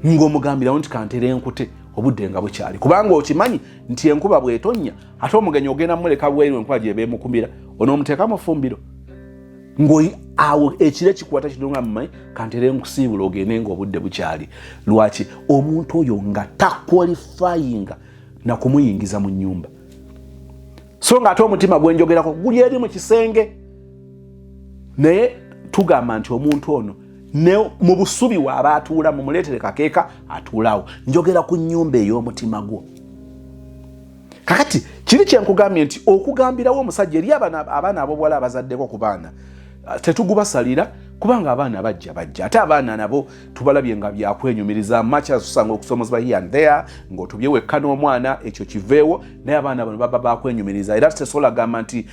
ng'omugambirawo nti kantere enkute obudde nga bukyali kubanga okimanyi nti enkuba bw'etonnya ate omugenyi ogenda muleka bweru enkuba gy'eba emukumira onoomuteeka mu ffumbiro awo ekire kikwata kidonga mumanyi kantere enkusiibula ogende ng'obudde bukyali lwaki omuntu oyo nga takwalifayinga na kumuyingiza mu nnyumba so nga ate omutima gwenjogerako guli eri mu kisenge naye tugamba nti omuntu ono ne mu busubi waaba atuula mumuleetere kakeeka atuulaawo njogera ku nnyumba ey'omutima gwo kakati kiri kyenkugambye nti okugambirawo omusajja eri abaana ab'obuwala abazaddeko ku baana tetugubasalira kubanga abaana bajja ate abaana nabo tubalabye nga byakwenyumiriza macha susanga okusomozebwa here and there ng'otubye wekka n'omwana ekyo kiveewo naye abaana bano baba bakwenyumiriza era tesobola gamba nti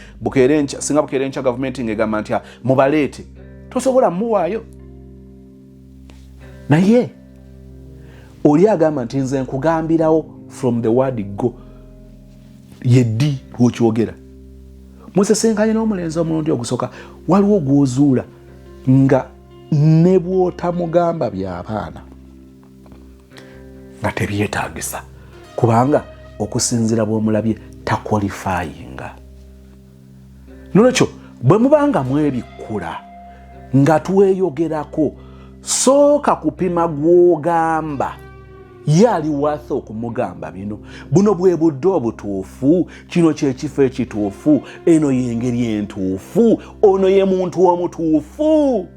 singa bukeere nkya gavumenti ng'egamba nti mubaleete tosobola muwaayo naye oli agamba nti nze nkugambirawo from the word go yeddi lwokyogera musesenkanye n'omulenzi omulundi ogusooka waliwo gw'ozuula nga ne bw'otamugamba by'abaana nga tebyetaagisa kubanga okusinziira bw'omulabye takwalifayinga nolwekyo bwe mubanga mwebikkula nga tweyogerako sooka kupima gw'ogamba ye ali waatha okumugamba bino buno bwe budde obutuufu kino kyekifo ekituufu eno y'engeri entuufu ono ye muntu omutuufu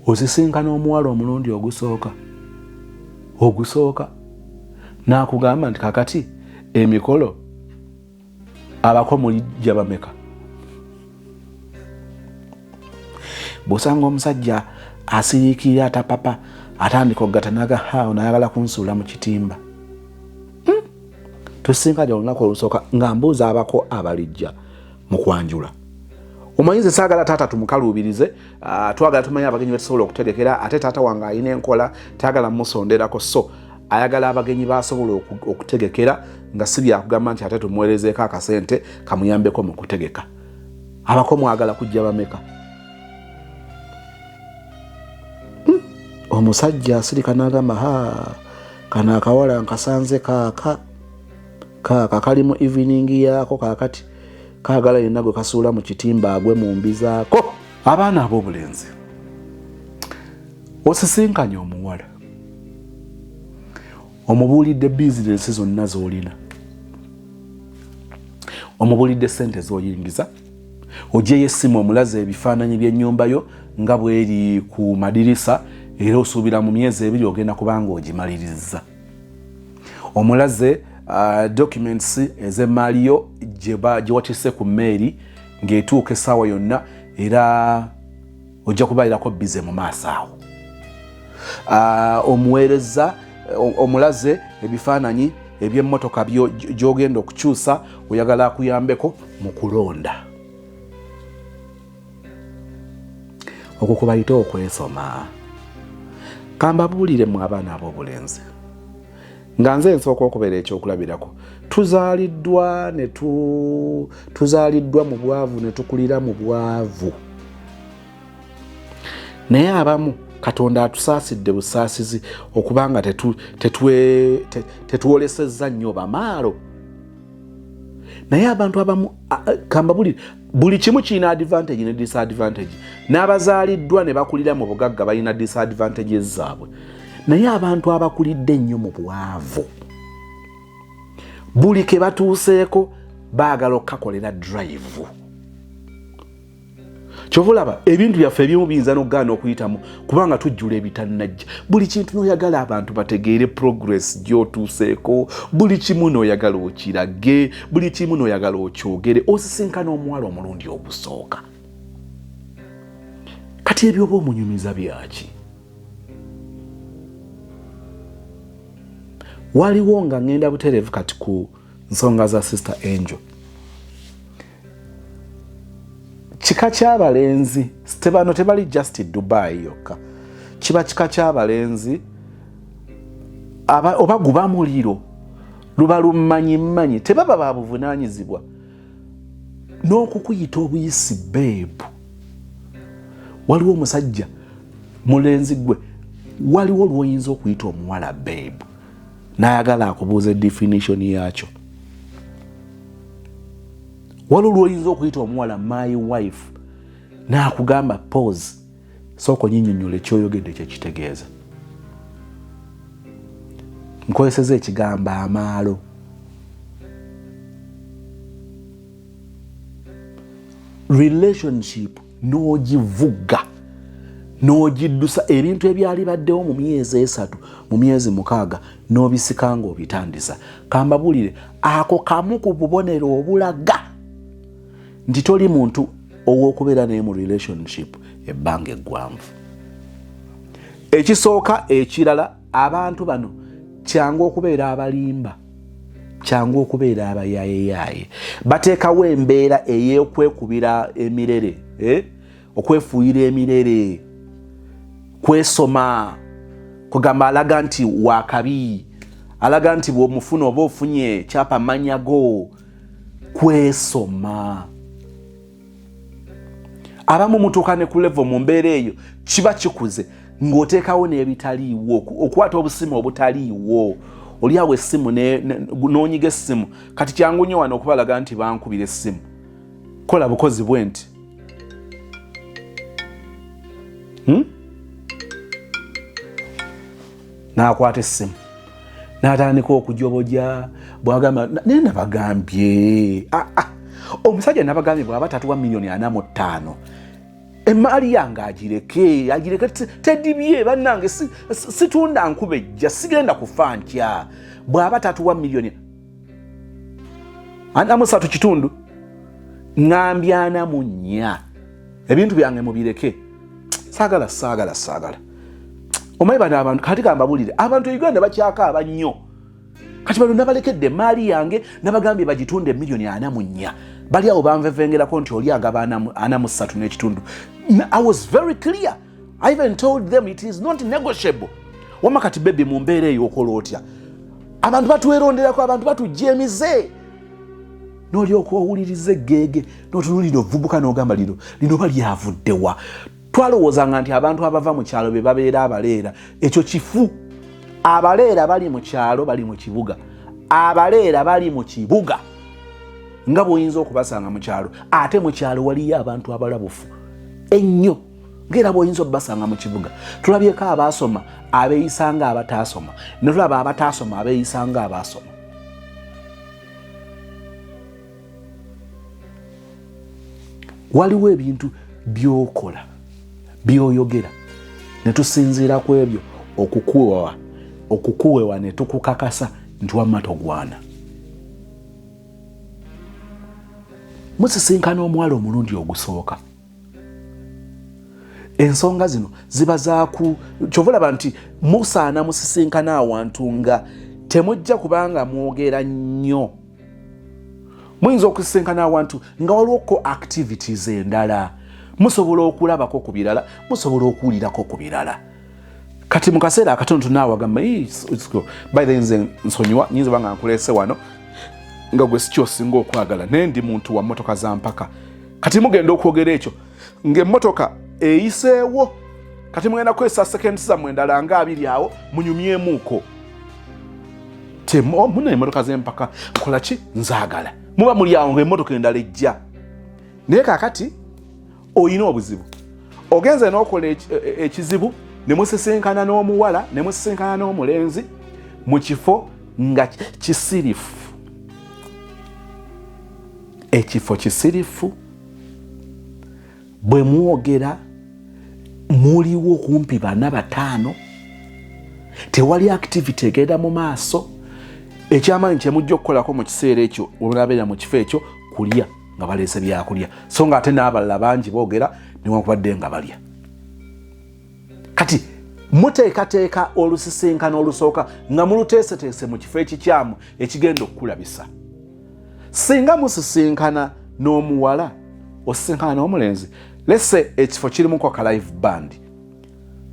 osisinkana omuwala omulundi ogusooka n'akugamba nti kakati emikolo abako mulijja bameka bw'osanga omusajja asiriikirira atapapa atandika okugatanaga onayagala kunsuula mu kitimba tusinkanya olunaku olusooka nga mbuuza abako abalijja mu kwanjula omanyize saagala taata tumukaluubirize twagala tumanye abagenyi betusobola okutegekera ate taata wange alina enkola tayagala musonderako so ayagala abagenyi basobola okutegekera nga si byakugamba nti ate tumuweerezeeko akasente kamuyambeko mu kutegeka abako mwagala kujja bameka omusajja asirika n'agamba kano akawala nkasanze kaaka kali mu evening yaako kaakati kaagala yenna gwe kasuula mu kitimba agwe mu mbi zaako abaana ab'obulenzi osisinkanye omuwala omubuulidde bizinesi zonna z'olina omubuulidde sente z'oyingiza ogyeyo essimu omulaze ebifaananyi by'ennyumba yo nga bw'eri ku madirisa era osuubira mu myezi 2 ogenda kubanga ogimaliriza omulaze documents ez'emmaali yo gye watisse ku mmeeri ng'etuuka essaawa yonna era ojja kubalirako bize mu maaso awo omuweereza omulaze ebifaananyi eby'emmotoka gy'ogenda okukyusa oyagala akuyambeko mu kulonda okwo kubayita okwesoma kambabuulire mu abaana ab'obulenzi nga nze nsooka okubeera ekyokulabirako tuzaaliddwa mu bwavu ne tukulira mu bwavu naye abamu katonda atusaasidde busaasizi okubanga tetuwolesezza nnyo bamaalo naye abantu abamu kambabulire buli kimu kirina advantage ne disadvantage n'abazaaliddwa ne bakulira mu bugagga balina disadvantages zaabwe naye abantu abakulidde ennyo mu bwavu buli ke batuuseeko baagala okukakolera drive kyovulaba ebintu byaffe ebimu biyinza n'okugaana okuyitamu kubanga tujjula ebitannajja buli kintu n'oyagala abantu bategeere progress gy'otuuseeko buli kimu n'oyagala okirage buli kimu n'oyagala okyogere osisinkana omuwala omulundi ogusooka kati ebyoba omunyumiza byaki waliwo nga ngenda butereevu kati ku nsonga za sister Angel kika ky'abalenzi bano tebali just Dubai yokka kiba kika ky'abalenzi oba guba muliro luba lummanyi tebaba babuvunaanyizibwa n'okukuyita obuyisi beebu waliwo omusajja mulenzi gwe waliwo lwoyinza okuyita omuwala babe n'ayagala akubuuza definition yakyo. Waliwo lwoyinza okuyita omuwala my wife n'akugamba pause sooka onnyinyonnyola ekyoyogedde kyekitegeeza. Nkozeseza ekigambo amaalo. Relationship n'ogivuga n'ogiddusa ebintu ebyali baddewo mu myezi 3 mu myezi 6 n'obisika ng'obitandisa. Kambabuulire ako kamu ku bubonero obulaga nti toli muntu ow'okubeera naye mu relationship ebbanga eggwanvu. Ekisooka ekirala, abantu bano kyangu okubeera abalimba, kyangu okubeera abayayeyaye. Bateekawo embeera ey'okwekubira emirere, okwefuuyira emirere, kwesoma, kugamba alaga nti wakabi, alaga nti bw'omufuna oba ofunye kyapa manyago, kwesoma. Abamu mutuuka ne ku level mu mbeera eyo kiba kikuze ng'oteekawo n'ebitaliiwo, okwata obusimu obutaliiwo. Oli awo essimu n'onyiga essimu, kati kyangu nnyo wano okubalaga nti bankubira essimu. Kola bukozi bwe nti n'akwata essimu n'atandika okujoboja bw'agamba naye nabagambye omusajja nabagambye bw'aba tatuwa $45,000 emaali yange agireke tedibye bannange situnda nkuba ejja sigenda kufa ntya bw'aba tatuwa $43,000 ngambye 4 ebintu byange mubireke. Saagala omanyi bano abantu kati kambabuulire abantu e Uganda bakyakaaba nnyo. Kati bano nabalekedde emaali yange nabagambye bagitunda $44,000 bali awo banvevengerako nti oli agaba 43.5. I was very clear. I even told them it is not negotiable. Wama kati baby mu mbeera eyo okola otya? Abantu batuweronderako, abantu batujemize. N'olyoka owuliriza eggege n'otunulira ovubuka n'ogamba lino balyavuddewa. Twalowoozanga nti abantu abava mu kyalo be babeera abaleera. Ekyo kifu. Abaleera bali mu kyalo bali mu kibuga. Abaleera bali mu kibuga nga bw'oyinza okubasanga mu kyalo, ate mu kyalo waliyo abantu abalabufu ennyo ng'era bw'oyinza okubasanga mu kibuga. Tulabyeko abaasoma abeeyisa nga abataasoma, ne tulaba abataasoma abeeyisa nga abaasoma. Waliwo ebintu by'okola by'oyogera ne tusinziira ku ebyo okukuwewa ne tukukakasa nti wamma togwana. Musisinkana omuwala omulundi ogusooka. Ensonga zino ziba zaaku kyovulaba nti musaana musisinkana awantu nga temujja kubanga mwogera nnyo. Muyinza okusisinkana awantu nga waliwo activities endala. Musobola okulabako ku birala, musobola okuwulirako ku birala. Kati mu kaseera akatono tunaawagamba by the nze nsonyiwa nyinza banga nkuleese wano nga gwe sikyosinga okwagala naye ndi muntu wa mmotoka za mpaka. Kati mugenda okwogera ekyo ng'emmotoka eyiseewo, kati mugenda kwesa seconds zammwe endala nga 2 awo munyumyemuuko. Muna emmotoka z'empaka nkola ki nzaagala. Muba muli awo ng'emmotoka endala ejja. Naye kaakati oyina obuzibu. Ogenze n'okola ekizibu ne musisinkana n'omuwala ne musisinkana n'omulenzi mu kifo nga kisirifu. Ekifo kisirifu bwe mwogera muliwo kumpi 4-5 tewali activity egenda mu maaso. Ekyamaanyi kye mujja okukolako mu kiseera ekyo olwabeera mu kifo ekyo kulya nga baleese byakulya, so nga ate n'abalala bangi boogera newankubadde nga balya. Kati muteekateeka olusisinkano olusooka nga muluteeseteese mu kifo ekikyamu ekigenda okukulabisa. Singa musisinkana n'omuwala osisinkana n'omulenzi, lese ekifo kirimuko ka live band,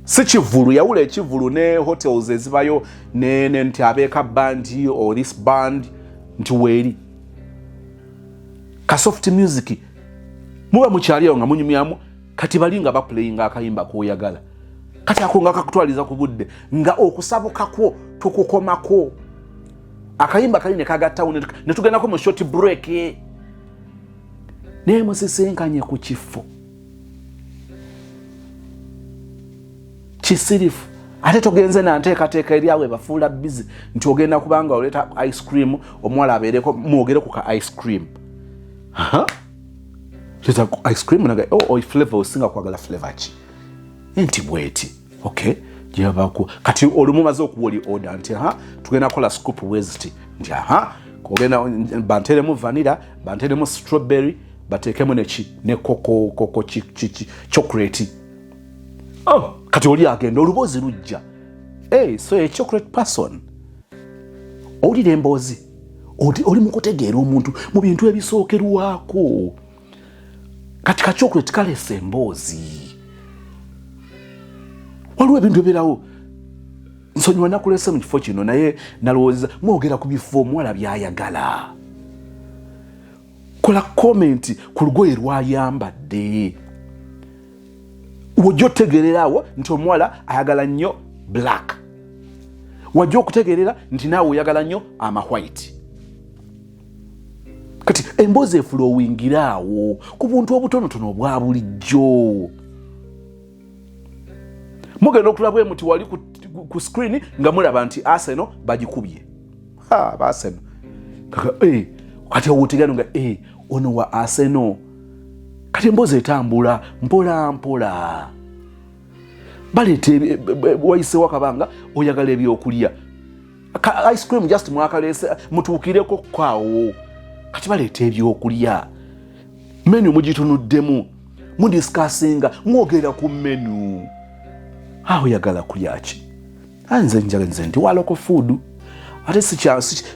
si kivulu, yawula ekivulu ne hotels ezibayo nti abeeka bandi or this band nti weeri ka soft music muba mukyaliyo nga munyumyamu kati balinga baplayinga akayimba koyagala kati ako nga kakutwaliza ku budde nga okusabukako tukukomako akayimba kali ne kagattawo ne tugendako mu short break naye musisinkanye ku kifo kisirifu ate togenze nanteekateeka eri awe bafuula busy nti ogenda kubanga oleeta ice cream omuwala abeereko mwogere ku ka ice cream leta ice cream naga flavor osinga kwagala flavor ki nti bweti okay jebaku kati olumumaze okuwa oli order nti tugenda kola scoop west nti kogenda banteremu vanilla banteremu strawberry bateekemu ne coco chocolate kati oli agenda olubozi lujja so a chocolate person olire emboozi oli mukutegeera omuntu mu bintu ebisookerwako kati ka chocolate kalesa emboozi waliwo ebintu ebirawo nsonyiwa nakulese mu kifo kino naye nalowooza mwogera ku bifo omuwala byayagala kola comment ku lugoye lwayambadde wajja otegererawo nti omuwala ayagala nnyo black wajja okutegerera nti naawe oyagala nnyo white kati emboozi efulowingiraawo ku buntu obutonotono obwa bulijjo mugenda okulabwe muti wali ku screen nga mulaba nti Arsenal bagikubye Arsenal kati owotegano nga ono wa Arsenal kati emboozi etambula mpola mpola baleete wayisewo akabanga oyagala ebyokulya ice cream just mwakalese mutuukireko kwawo kati baleete ebyokulya menu mugitunuddemu mudiscussinga mwogera ku menu oyagala kulya ki nze njagenze nti wa local food ate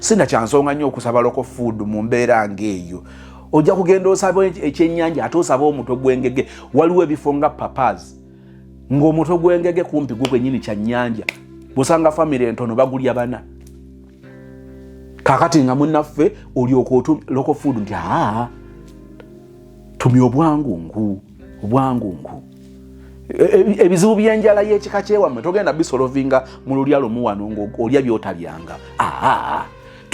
sina kyansonga nnyo okusaba local food mu mbeera ng'eyo ojja kugenda osaba ekyennyanja ate osaba omutwe gw'engege waliwo ebifo nga papas ng'omutwe gw'engege kumpi gwe gwennyini kya nnyanja busanga famire entono bagulya bana kakati nga munnaffe olyoka local food nti tumi obwangungu ebizibu by'enjala y'ekika kyewammwe togenda bisolovinga mu lulya lumu wano ng'olya by'otalyanga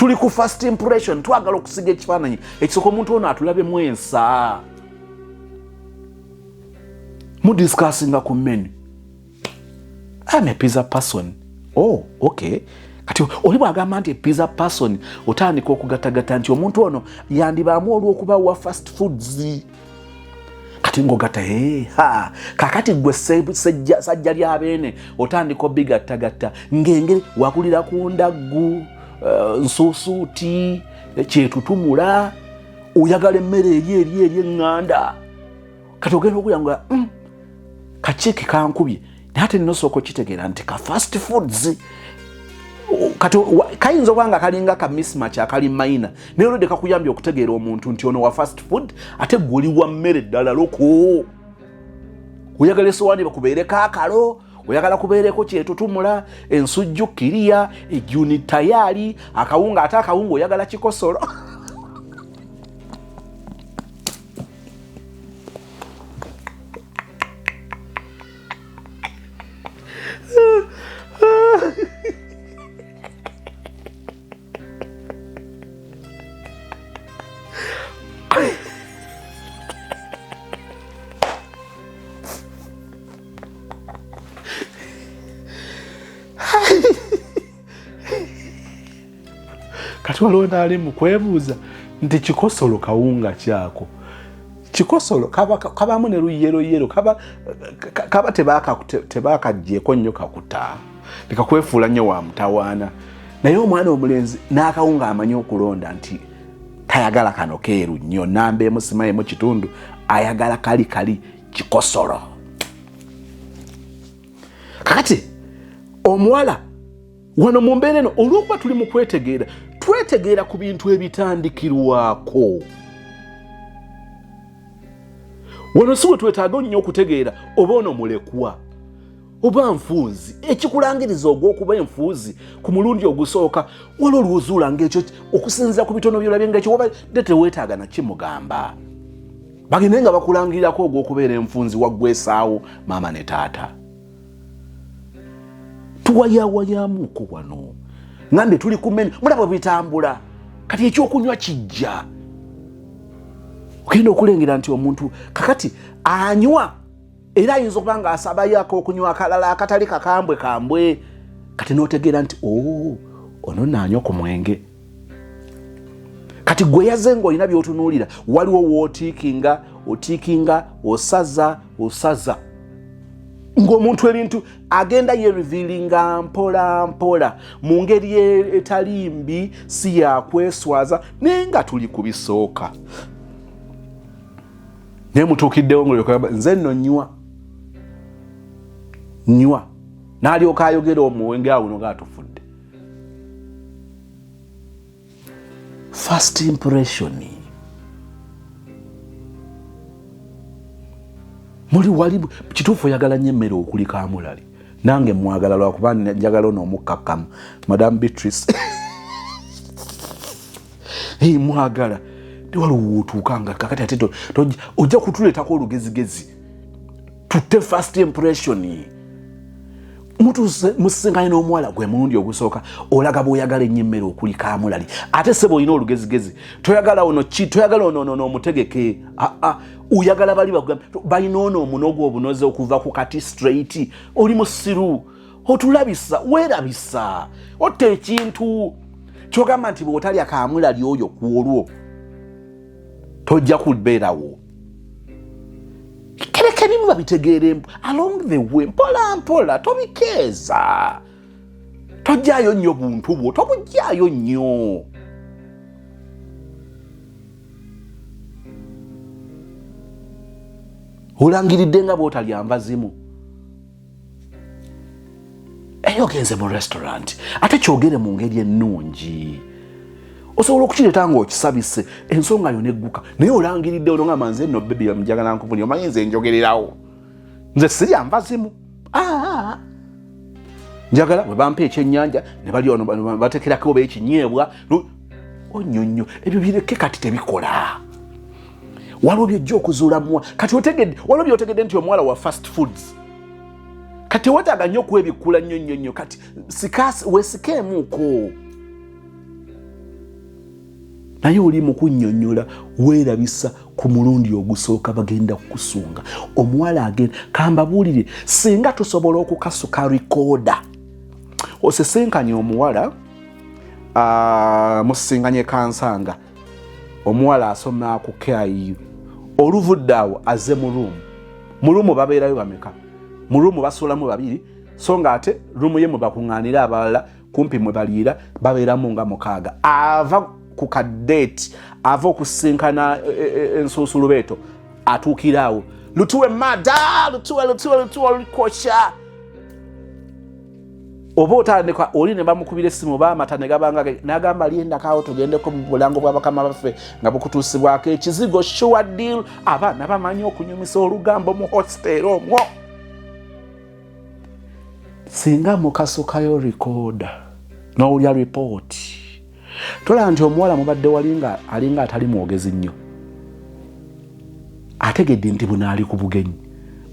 tuli ku first impression twagala okusiga ekifaananyi ekisooka omuntu ono atulabe mwensa mudiscussinga ku menu I'm a pizza person okay kati oli bwagamba nti pizza person otandika okugatagata nti omuntu ono yandibaamu olw'okuba wa fast foods kati ngogata kakati gwe sajja lyabeene otandika obigattagatta ng'engeri wakulira ku ndaggu nsuusuuti kyetutumula oyagala emmere eri eŋŋanda kati ogenda okuyanga kakiiki kankubye naye ate nnosooka okitegeera nti ka fast foods kati kayinza okuba nga kalinga ka mismatch akali maina naye olwedde kakuyambye okutegeera omuntu nti ono wa fast food ate gwe oli wa mmere ddala loko oyagala esowaani bakubeereko akalo oyagala kubeereko kyetutumula ensujju kiriya ejjuni tayaali akawunga ate akawunga oyagala kikosolo kati waliwo naali mu kwebuuza nti kikosolo kawunga kyako kikosolo kabamu ne luyeroyero kaba tebakaggyeko nnyo kakuta nekakwefuula nnyo wa mutawaana naye omwana omulenzi n'akawunga amanyi okulonda nti tayagala kano keeru nnyo nambeemu simayemu kitundu ayagala kali kikosolo kakati omuwala wano mu mbeera eno olw'okuba tuli mu kwetegeera twetegeera ku bintu ebitandikirwako wano si we twetaaga nnyo okutegeera oba ono mulekwa oba nfuuzi ekikulangiriza ogw'okuba enfuuzi ku mulundi ogusooka wali olwozuula ng'ekyo okusinziira ku bitono byolabye ng'ekyo wabadde teweetaaga na kimugamba bagende nga bakulangirako ogw'okubeera enfunzi waggwesaawo maama ne taata. Tuwayawayamuuko wano ngambe tuli ku menu mulaba bitambula kati ekyokunywa kijja. Ogenda okulengera nti omuntu kakati anywa era ayinza okuba nga asabayako okunywa akalala akatali kakambwe kati n'otegeera nti ono naanywa ku mwenge. Kati gwe yaze ng'olina by'otunuulira waliwo w'otiikinga osaza ng'omuntu ebintu agenda yerevealinga mpola mu ngeri etali mbi si yakweswaza naye nga tuli ku bisooka. Naye mutuukiddewo ng'olyoka nze nno nywa n'alyoka ayogera omuwenge awo nga atufudde. First impression. Muli wali kituufu oyagala nnyo emmere okuli Kamulali. Nange mwagala lwakuba njagala ono omukkakkamu Madam Beatrice. Mwagala waliwo otuuka nga kakati ate ojja kutuleetako olugezigezi tutte first impression. Musisinkanye n'omuwala gwe mulundi ogusooka olaga bw'oyagala ennyo emmere okuli Kamulali ate sebo olina olugezigezi toyagala ono omutegeke oyagala bali balina ono omunogo obunoze okuva ku kati straight oli musiru otulabisa weerabisa otta ekintu kyogamba nti bw'otalya Kamulali oyo ku olwo tojja kubeerawo. Kereke bimu babitegeere along the way mpola tobikeeza tojjaayo nnyo buntu bwo tobujjaayo nnyo. Olangiridde nga bw'otalya mbazimu eyo ogenze mu restaurant ate kyogere mu ngeri ennungi osobola okukireeta ng'okisabise ensonga yo negguka naye olangiridde ono nga manze nno bebi yamujagala nkuvuni omanyi nze njogererawo nze sirya mbazimu njagala bwe bampa ekyennyanja ne bali ono batekerako oba ekinyeebwa onyonyo ebyo bireke kati tebikola. Waliwo byojja okuzuulamuwa kati waliwo byotegedde nti omuwala wa fast foods kati wetaaga nnyo okwebikula nnyo kati weesikeemuuko naye oli mu kunnyonnyola weerabisa ku mulundi ogusooka bagenda kukusunga omuwala agenda kambabuulire singa tusobola okukasuka rikooda osisinkanye omuwala musisinkanye Kansanga omuwala asoma ku KIU oluvudde awo azze mu ruumu babeerayo bameka mu ruumu basuulamu babiri so nga ate ruumu ye mwe bakuŋŋaanira abalala kumpi mwe baliira babeeramu nga mukaaga ava ku kadeeti ava okusinkana ensunsulu beeto atuukira awo lutuwe mada lutuwe lulikosha oba otandika oli ne bamukubira essimu baamata ne gabanga n'agamba lyendakaawo tugendeko mu bulango bwa bakama baffe nga bukutuusibwako ekizigo sure deal abaana bamanyi okunyumisa olugambo mu hostel omwo singa mukasukayo rikooda n'owulya ripooti tolaba nti omuwala mubadde alinga atali mwogezi nnyo ategedde nti bunaali ku bugenyi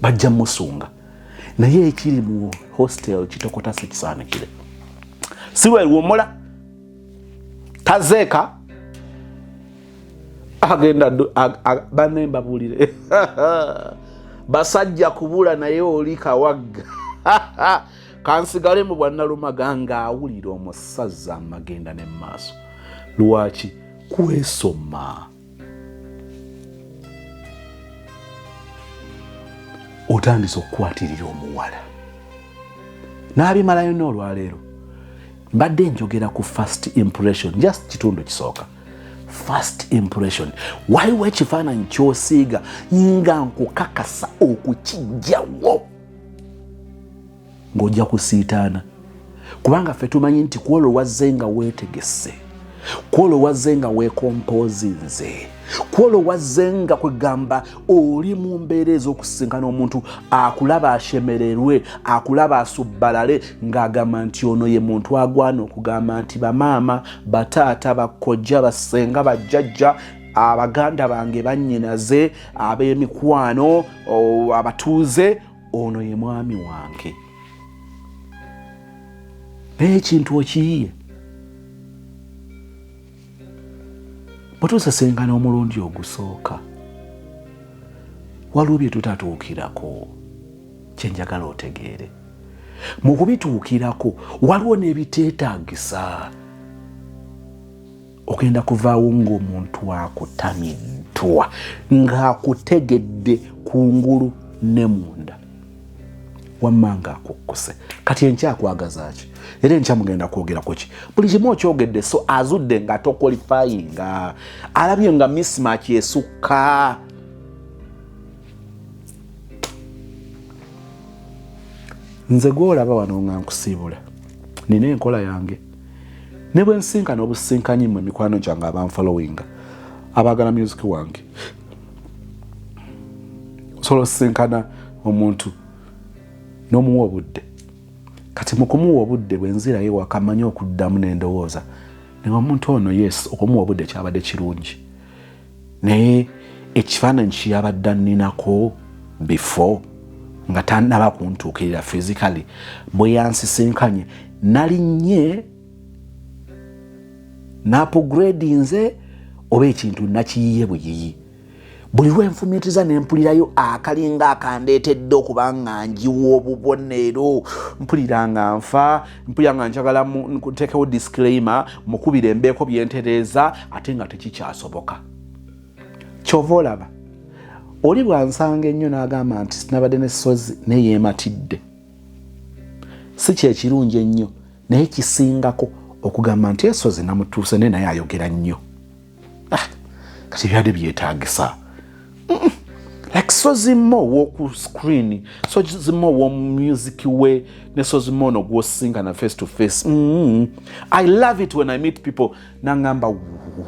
bajja musunga naye ekiri mu hostel kitokota sekisaanikire si lwe luwummula tazeeka agenda banne mbabuulire basajja kubula naye oli kawagga kansigale mu bwannalumaga ng'awulira omusaza amagenda ne maaso lwaki kwesoma otandise okukwatirira omuwala n'abimalayo n'olwaleero mbadde njogera ku first impression just kitundu kisooka first impression waliwo ekifaananyi ky'osiiga nga nkukakasa okukijjawo ng'ojja kusiitaana kubanga ffe tumanyi nti kwolwo wazze nga weetegese kwolwo wazze nga weekompoozinze kwolwo wazze nga kwegamba oli mu mbeera ez'okusisinkana omuntu akulaba ashemererwe akulaba asubbalale ng'agamba nti ono ye muntu agwana okugamba nti bamaama bataata bakojja basenga bajjajja abaganda bange bannyinaze ab'emikwano abatuuze ono ye mwami wange naye ekintu okiyiye bwe tusesengana omulundi ogusooka waliwo bye tutatuukirako kyenjagala otegeere mu kubituukirako waliwo n'ebiteetaagisa ogenda kuvaawo ng'omuntu akutamiddwa ng'akutegedde kungulu ne munda wamma ng'akukkuse kati enkyakwagaza ki era enkya mugenda kwogerako ki buli kimu okyogedde so azudde nga tokwalifayinga alabye nga mismatch esukka nze gwolaba wano nga nkusiibula nina enkola yange ne bwe nsinkana obusinkanyi mu mikwano gyange abanfollowinga abaagala music wange osobola osisinkana omuntu n'omuwa obudde kati mu kumuwa obudde bwe nzirayo waka mmanyi okuddamu n'endowooza naye omuntu ono yes okumuwa obudde kyabadde kirungi naye ekifaananyi kyeyabadde nninako before nga tannaba kuntuukirira physically bwe yansisinkanye nalinnye n'apugradinze oba ekintu nakiyiye buyiyi buli lwenfumiitiriza nempulirayo akalinga akandeetedde okuba nga njiwa obubonero mpulira nga nfa mpulira nga njagala nteekewo disclaimer mukubira embeeko byentereeza ate nga tekikyasoboka kyova olaba oli bwansanga ennyo n'agamba nti sinabadde n'essozi neyeematidde si kyekirungi ennyo naye kisingako okugamba nti essozi namutuuse naye ayogera nnyo kati byadde byetaagisa like sozi mmo w'oku screen sozi mmo w'omu music we ne sozi mmo no gw'osisinkana face to face I love it when I meet people nangamba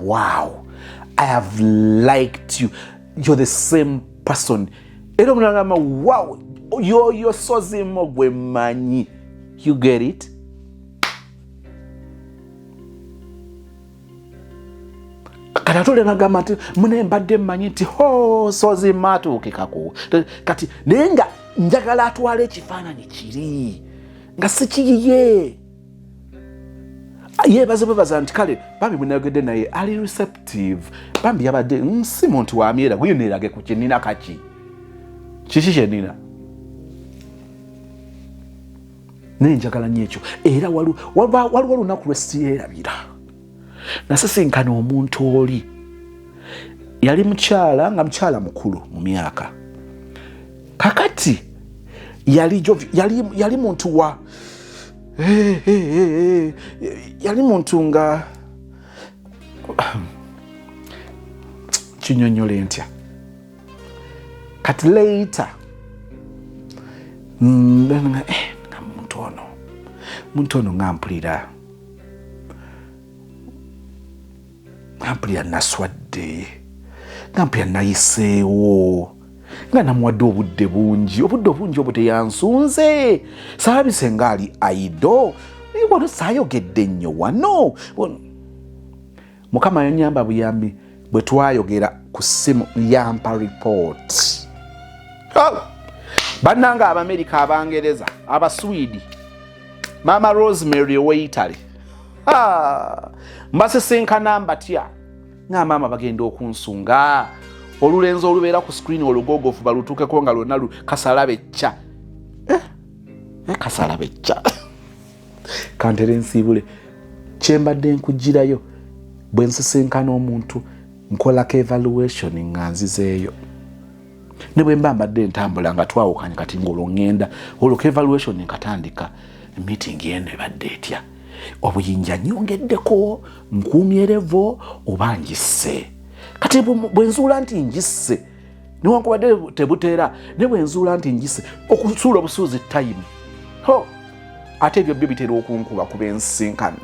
wow I have liked you you're the same person era nangamba wow yo sozi mmo gwe manyi you get it katatole nagamba nti mune mbadde mmanyi nti sozi matuukikako kati naye nga njagala atwala ekifaananyi kiri nga sikiyiye yeebaze bwebaza nti kale bambi bwenayogedde naye ali receptive bambi yabadde si muntu wamyera guyo neerage ku kyenina kaki kiki kyenina naye njagala nnyo ekyo era waliwo olunaku lwesiyerabira nasisinkana omuntu oli yali mukyala nga mukyala mukulu mu myaka kakati yali muntu wa yali muntu nga kinyonyole ntya kati later muntu ono ngampulira naswadde ngampulira nayiseewo nga namuwadde obudde bungi obwo teyansunze saabise nga ali aido wano saayogedde nnyo wano mukama yanyamba buyambi bwe twayogera ku ssimu yampa report bannanga abamerika abangereza abaswidi mama Rosemary ow'Italy mbasisinkana mbatya nga maama bagenda okunsunga olulenzi olubeera ku screen olugogofu balutuukeko nga lwonna kasalabecca kasalabecca kantere nsiibule kyembadde nkugirayo bwe nsisinkana omuntu nkolako evaluation nga nzizeeyo ne bwe mba mbadde ntambula nga twawukanye kati ng'olwo ŋŋenda olwo evaluation nkatandika meeting yeno ebadde etya obuyinja nyongeddeko nkuumyerevo oba njisse kati bwe nzuula nti njisse newankubadde tebuteera ne bwe nzuula nti njisse okusuula obusuuzi time ate ebyo byo bitera okunkuba kuba ensinkana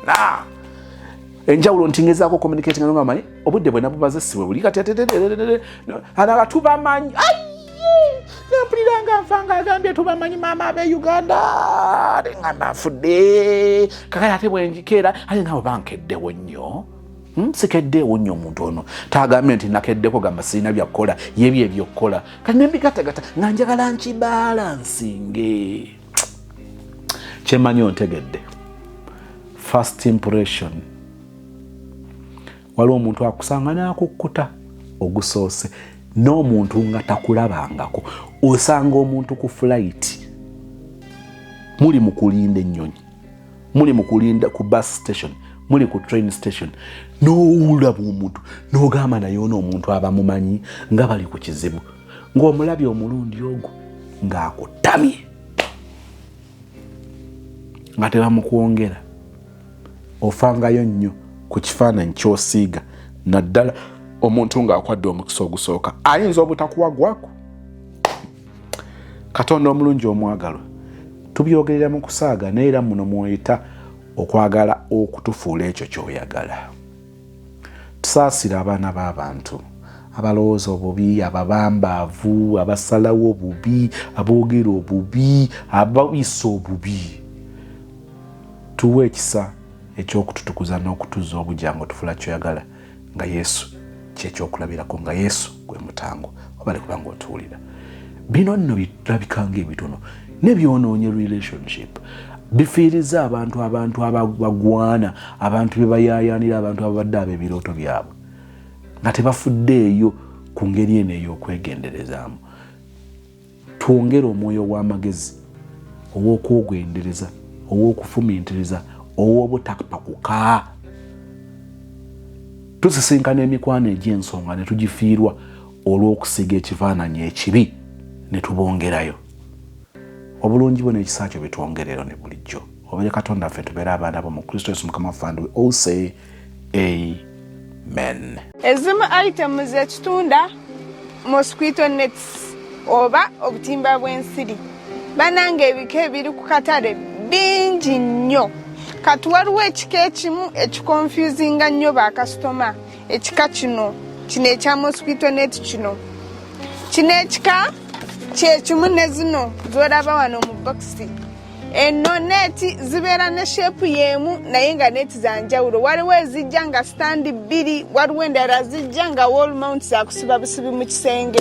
enjawulo nti ngezaako communicating nga manyi obudde bwe nabubaze siwe buli kati anaga tubamanyi nampuliranga nfa nga agambye tubamanyi maama ab'e Uganda ate ngamba nfudde kakati ate bwe njikeera ate naawe bankeddewo nnyo sikeddeewo nnyo omuntu ono tagambe nti nakeddeko gamba sirina byakukola yebyo ebyokukola kati nembigatagata nga njagala nkibalansinge. Kyemanyi ontegedde first impression waliwo omuntu akusanga n'akukkuta ogusoose n'omuntu nga takulabangako. Osanga omuntu ku flight muli mu kulinda ennyonyi, muli mu kulinda ku bus station, muli ku train station, n'olaba omuntu n'ogamba naye n'omuntu abamumanyi nga bali ku kizibu ng'omulabye omulundi ogwo ng'akutamye nga tebamukwongera. Ofangayo nnyo ku kifaananyi ky'osiiga naddala omuntu ng'akwadde omukisa ogusooka ayinza obutakuwagwako. Katonda omulungi omwagalwa, tubyogerera mu kusaaga naye era muno mwoyita okwagala okutufuula ekyo ky'oyagala. Tusaasira abaana b'abantu abalowooza obubi, ababambaavu, abasalawo obubi, aboogera obubi, abayisa obubi. Tuwe ekisa ekyokututukuza n'okutuzza obujango tufuula ky'oyagala nga Yesu kyekyokulabirako, nga Yesu gwe mutango obale kubanga otuwulira. Bino nno birabika ng'ebitono nebyonoonye relationship, bifiiriza abantu abagwana, abantu be bayaayaanira, abantu ababadde ab'ebirooto byabwe nga tebafuddeeyo ku ngeri eno ey'okwegenderezaamu. Twongere omwoyo w'amagezi, ow'okwogendereza, ow'okufumiitiriza, ow'obutapakuka. Tusisinkana emikwano egy'ensonga ne tugifiirwa olw'okusiga ekifaananyi ekibi ne tubongerayo. Obulungi bwo n'ekisa kyo bitwongerero ne bulijjo. Obere Katonda ffe tubeere abaana bo mu Kristo Yesu Mukama waffe, and we all say amen. Ezimu items ekitunda mosquito nets oba obutimba bw'ensiri banange ebika ebiri ku katale bingi nnyo. Kati waliwo ekika ekimu ekikonfusinga nnyo bakasitoma. Ekika kino ekya mosquito net kino ekika kyekimu ne zino z'olaba wano mu bokisi. Eno neeti zibeera ne sheepu y'emu naye nga neeti za njawulo. Waliwo ezijja nga stand bbiri, waliwo endala zijja nga wall mount za kusiba busibi mu kisenge.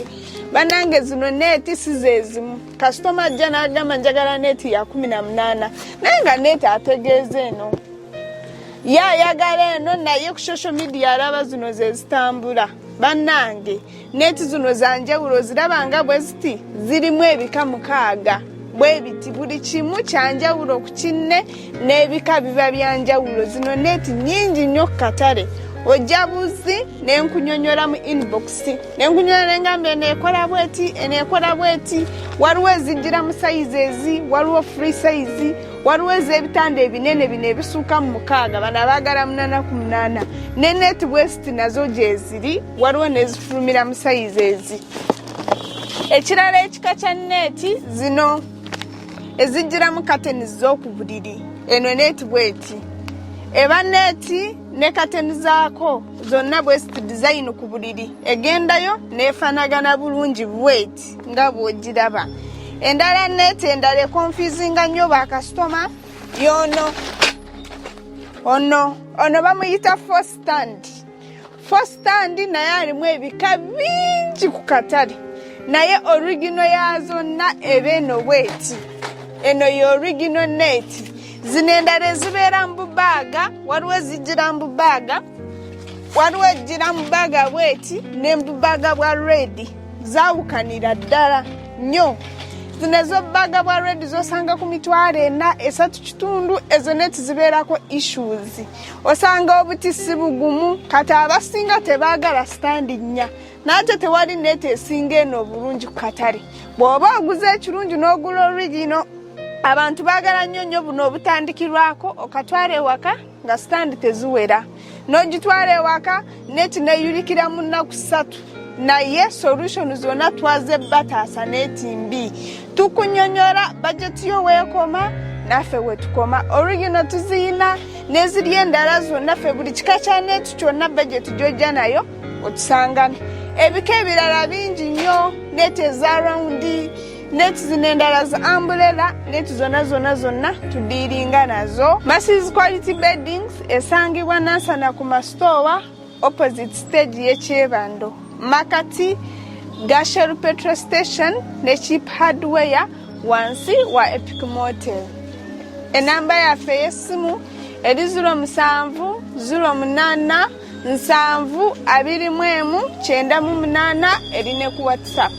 Banange zino neeti si ze zimu. Kasitoma ajja n'agamba njagala neeti ya 18 naye nga neeti ategeeza eno. Ayagala eno naye ku social media alaba zino ze zitambula. Bannange neeti zino za njawulo ziraba nga bwe ziti zirimu ebika 6 bwe biti, buli kimu kya njawulo ku kinne n'ebika biba bya njawulo. Zino neeti nnyingi nnyo ku katale. Ojja buzi n'enkunyonyola mu inbox, n'enkunyonyola n'engamba eneekola bweti, eneekola bweti. Waliwo ezijjira mu sizes, waliwo free size, waliwo ez'ebitanda ebinene bino ebisuuka mu 6, bano abaagala 8 ku 8. Ne neeti bwesiti nazo gye ziri, waliwo n'ezifulumira mu sizes. Ekirala ekika kya neeti zino ezijjira mu kateni z'oku buliri, eno neeti bweti. Eba neeti ne kateni zaako zonna bwesiti design ku buliri, egendayo neefanagana bulungi bweti nga bw'ogiraba. Endala neeti endala ekonfusinga nnyo bakasitoma yono. Ono bamuyita four stand. Four stand naye alimu ebika bingi ku katale, naye original yazo na ebeno bweti. Eno yo original neeti. Zino endala ezibeera mu bubaaga, waliwo ezijjira mu bubaaga, waliwo ejjira mu bubaaga bweti ne mu bubaaga bwa red. Zaawukanira ddala nnyo. Zino ez'obubaaga bwa red z'osanga ku 4.3. Ezo neeti zibeerako issues. Osanga obuti si bugumu, kati abasinga tebaagala stand nnya. Nate tewali neeti esinga eno obulungi ku katale. Bw'oba oguze ekirungi n'ogula original, abantu baagala nnyo buno obutandikirwako okatwala ewaka nga stand teziwera. N'ogitwala ewaka neeti neeyulikira mu nnaku 3. Naye solution zonna twaze bataasa neeti mbi. Tukunyonyola bajeti yo weekoma naffe wetukoma. Original tuziyina n'eziri endala zonna ffe buli kika kya neeti kyonna bajeti gy'ojja nayo otusangana. Ebika ebirala bingi nnyo, neeti eza roundi, neti zino endala za umbrella, neti zonna tudiringa nazo. Massive Quality Beddings esangibwa Nansana ku masitowa opposite stage y'Ekyebando, Makati Gasheru Petrol Station ne Cheap Hardware wansi wa Epic Motel. Enamba yaffe y'essimu eri 07 08 721 98 eri ne ku WhatsApp.